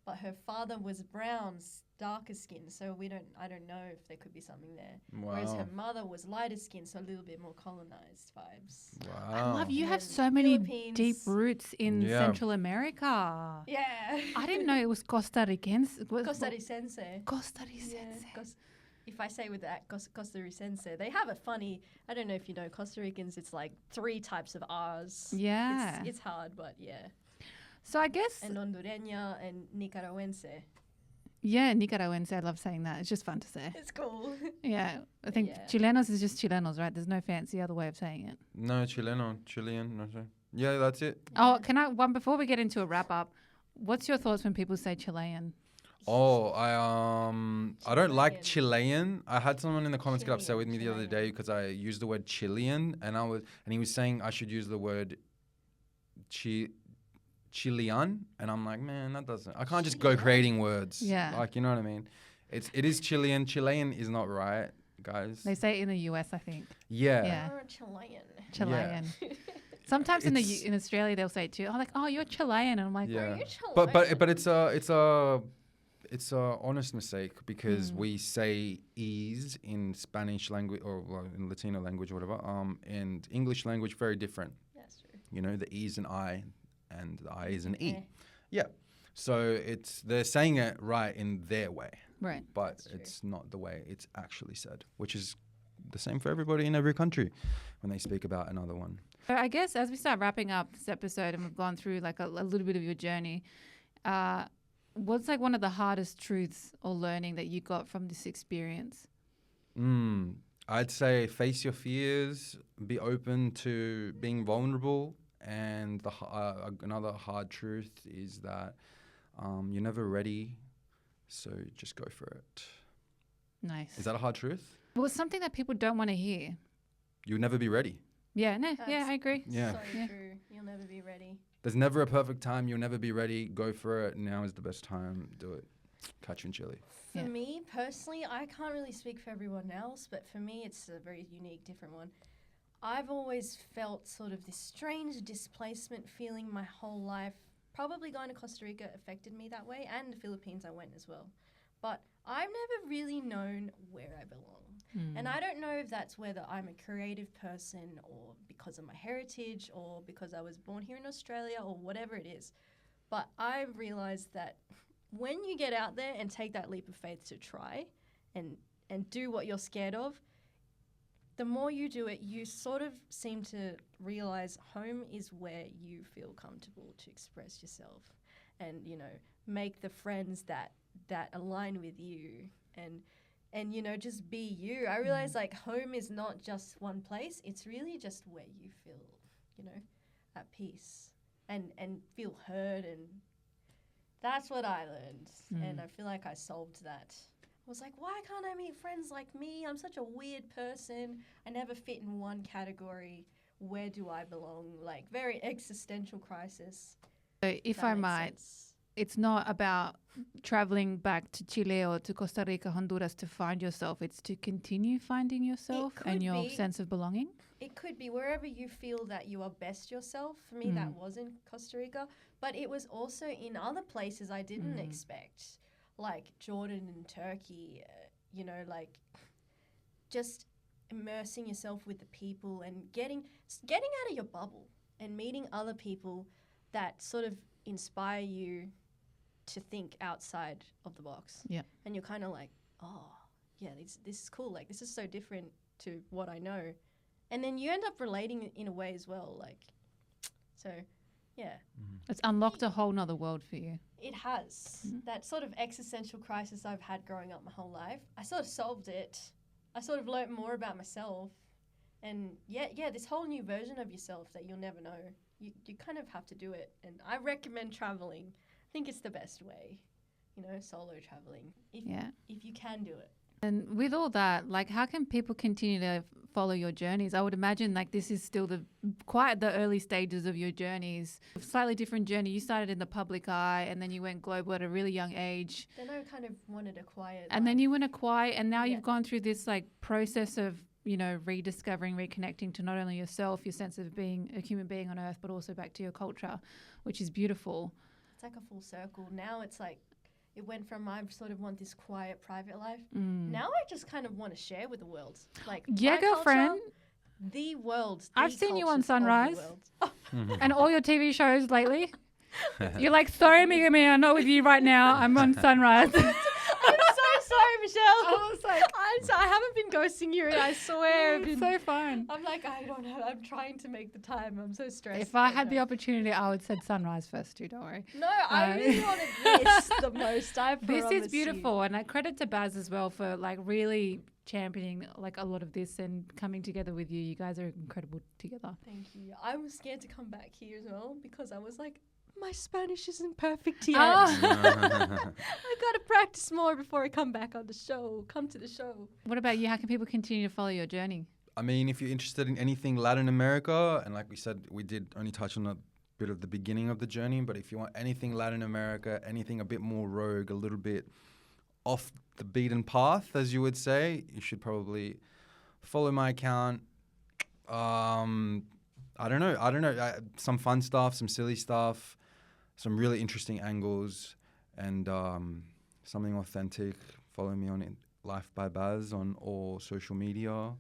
But her father was brown, darker skin, so I don't know if there could be something there. Whereas her Wow. mother was lighter skin, so a little bit more colonized vibes. Wow. I love you And have then so many Philippines. deep roots in Yeah. Central America. Yeah. I didn't know it was Costa Ricense. Costarricense. Costarricense. Yeah, if I say with that Costarricense, they have a funny. I don't know if you know Costa Ricans. It's like 3 types of R's. Yeah. it's hard, but yeah. So I guess, And Hondureña and Nicaraguense. yeah, Nicaraguense, I love saying that. It's just fun to say. It's cool. Yeah. I think Yeah. Chilenos is just Chilenos, right? There's no fancy other way of saying it. No, Chilean, no, sorry. Yeah, that's it. Oh, can I before we get into a wrap up? What's your thoughts when people say Chilean? Oh, I don't like Chilean. I had someone in the comments get upset with me the other day because I used the word Chilean, and he was saying I should use the word Chilean, and I'm like, man, that doesn't. I can't just go creating words. Yeah. Like, you know what I mean? It is Chilean. Chilean is not right, guys. They say it in the US, I think. Yeah. Yeah. Oh, Chilean. Chilean. Sometimes in Australia they'll say it too. Oh, like, oh, you're Chilean, and I'm like, Yeah. Are you Chilean? But it's a honest mistake because we say ease in Spanish language or in Latino language or whatever. And English language very different. That's true. You know, the E is an I and the I is an E. Yeah. So they're saying it right in their way. right. But it's not the way it's actually said, which is the same for everybody in every country when they speak about another one. So I guess as we start wrapping up this episode and we've gone through like a little bit of your journey, what's like one of the hardest truths or learning that you got from this experience? I'd say face your fears, be open to being vulnerable, and another hard truth is that you're never ready, so just go for it. Nice. Is that a hard truth? Well, it's something that people don't want to hear. You'll never be ready. Yeah, no, yeah, That's I agree. Yeah. So Yeah. true. You'll never be ready. There's never a perfect time. You'll never be ready. Go for it. Now is the best time. Do it. Catch you in Chile. For Yeah. me personally, I can't really speak for everyone else, but for me, it's a very unique, different one. I've always felt sort of this strange displacement feeling my whole life. Probably going to Costa Rica affected me that way, and the Philippines I went as well. But I've never really known where I belong. And I don't know if that's whether I'm a creative person or because of my heritage or because I was born here in Australia or whatever it is. But I've realized that when you get out there and take that leap of faith to try and do what you're scared of, the more you do it, you sort of seem to realize home is where you feel comfortable to express yourself and, you know, make the friends that align with you and you know, just be you. I realize like home is not just one place. It's really just where you feel, you know, at peace and feel heard, and that's what I learned. And I feel like I solved that. I was like, why can't I meet friends like me? I'm such a weird person. I never fit in one category. Where do I belong? Like very existential crisis. So if I might, it's not about traveling back to Chile or to Costa Rica, Honduras to find yourself. It's to continue finding yourself and your sense of belonging. It could be wherever you feel that you are best yourself. For me, that was in Costa Rica. But it was also in other places I didn't expect, like Jordan and Turkey, you know, like just immersing yourself with the people and getting out of your bubble and meeting other people that sort of inspire you to think outside of the box. Yeah. And you're kind of like, oh, yeah, this is cool. Like, this is so different to what I know. And then you end up relating in a way as well. Like, so, yeah. It's unlocked a whole nother world for you. It has. That sort of existential crisis I've had growing up my whole life, I sort of solved it. I sort of learnt more about myself. And, yeah, this whole new version of yourself that you'll never know. You kind of have to do it. And I recommend traveling. I think it's the best way, you know, solo traveling, if you can do it. And with all that, like, how can people continue to follow your journeys? I would imagine like this is still quite the early stages of your journeys. A slightly different journey. You started in the public eye and then you went global at a really young age. Then I kind of wanted a quiet And life. then you went a quiet, and now you've gone through this like process of, you know, rediscovering, reconnecting to not only yourself, your sense of being a human being on earth, but also back to your culture, which is beautiful. It's like a full circle. Now it's like, it went from I sort of want this quiet, private life. Now I just kind of want to share with the world. Like, yeah, my girlfriend. culture, the world. I've seen you on cultures of the Sunrise. world. And all your TV shows lately. You're like, sorry, Amiga Mía, I'm not with you right now. I'm on Sunrise. I'm so sorry, Michelle. I was like, I haven't been ghosting you. I swear. it's so fun. I'm like, I'm trying to make the time. I'm so stressed. If I had the opportunity, I would said Sunrise first too, don't worry. No, I really wanted this the most. I This promise is beautiful, and I credit to Baz as well for like really championing like a lot of this and coming together with you. You guys are incredible together. Thank you. I was scared to come back here as well because I was like, my Spanish isn't perfect yet. Oh. I gotta practice more before I come back on the show. Come to the show. What about you? How can people continue to follow your journey? I mean, if you're interested in anything Latin America, and like we said, we did only touch on a bit of the beginning of the journey, but if you want anything Latin America, anything a bit more rogue, a little bit off the beaten path, as you would say, you should probably follow my account. I don't know. Some fun stuff, some silly stuff, some really interesting angles, and something authentic. Follow me on Life by Baz on all social media.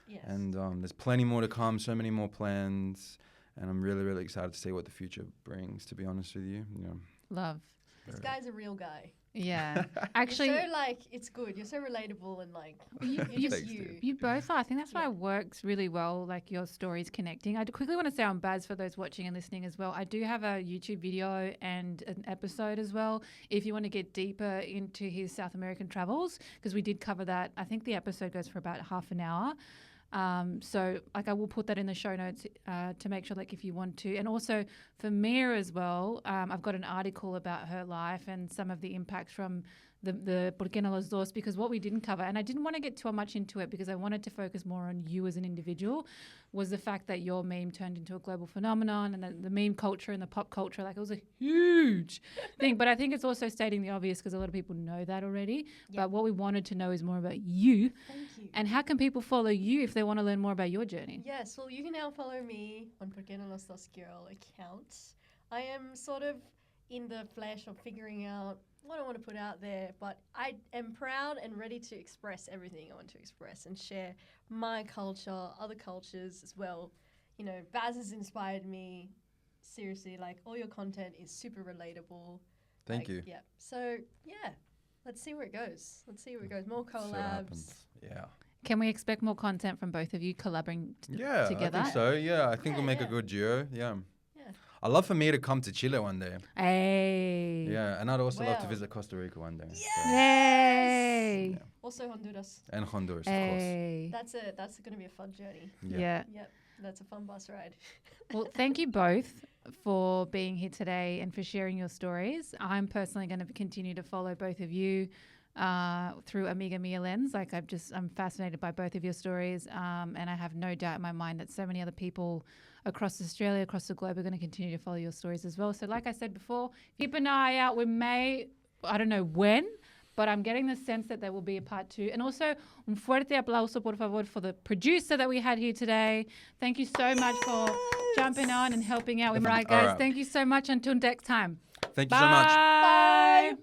Yes. And there's plenty more to come, so many more plans. And I'm really, really excited to see what the future brings, to be honest with you. Yeah. Love. This guy's a real guy. Yeah. Actually, You're so like, it's good. You're so relatable and like, you're just Thanks, you. dude. you both are. I think that's why Yeah. it works really well, like your stories connecting. I quickly want to say on Baz, for those watching and listening as well, I do have a YouTube video and an episode as well if you want to get deeper into his South American travels, because we did cover that. I think the episode goes for about half an hour. So like I will put that in the show notes to make sure, like, if you want to. And also for Mia as well, I've got an article about her life and some of the impacts from the Por qué no los dos, because what we didn't cover, and I didn't want to get too much into it because I wanted to focus more on you as an individual, was the fact that your meme turned into a global phenomenon, and the meme culture and the pop culture, like, it was a huge thing. But I think it's also stating the obvious because a lot of people know that already. Yeah. But what we wanted to know is more about you. Thank you. And how can people follow you if they want to learn more about your journey? Yes, well, you can now follow me on Por qué no los dos girl account. I am sort of in the flesh of figuring out what I want to put out there, but I am proud and ready to express everything I want to express and share my culture, other cultures as well. You know, Baz has inspired me. Seriously, like, all your content is super relatable. Thank Like, you. Yeah. So, yeah, let's see where it goes. More See what collabs. happens. Yeah. Can we expect more content from both of you collaborating Yeah, together? I think so. Yeah, I think Yeah, we'll make a yeah. good duo. Yeah. Yeah. I'd love for me to come to Chile one day. Hey. Yeah, and I'd also love to Well. visit Costa Rica one day. So, Yay. yeah. Also Honduras. And Honduras, Hey. That's going to be a fun journey. of course. Yeah. Yep, that's a fun bus ride. Well, thank you both for being here today and for sharing your stories. I'm personally going to continue to follow both of you through Amiga Mía lens. Like, I'm fascinated by both of your stories, and I have no doubt in my mind that so many other people across Australia, across the globe, are going to continue to follow your stories as well. So like I said before, keep an eye out. We may, I don't know when, but I'm getting the sense that there will be a part 2. And also, un fuerte aplauso, por favor, for the producer that we had here today. Thank you so much for jumping on and helping out with. Right, guys. All right. Thank you so much. Until next time. Thank you so much. Bye.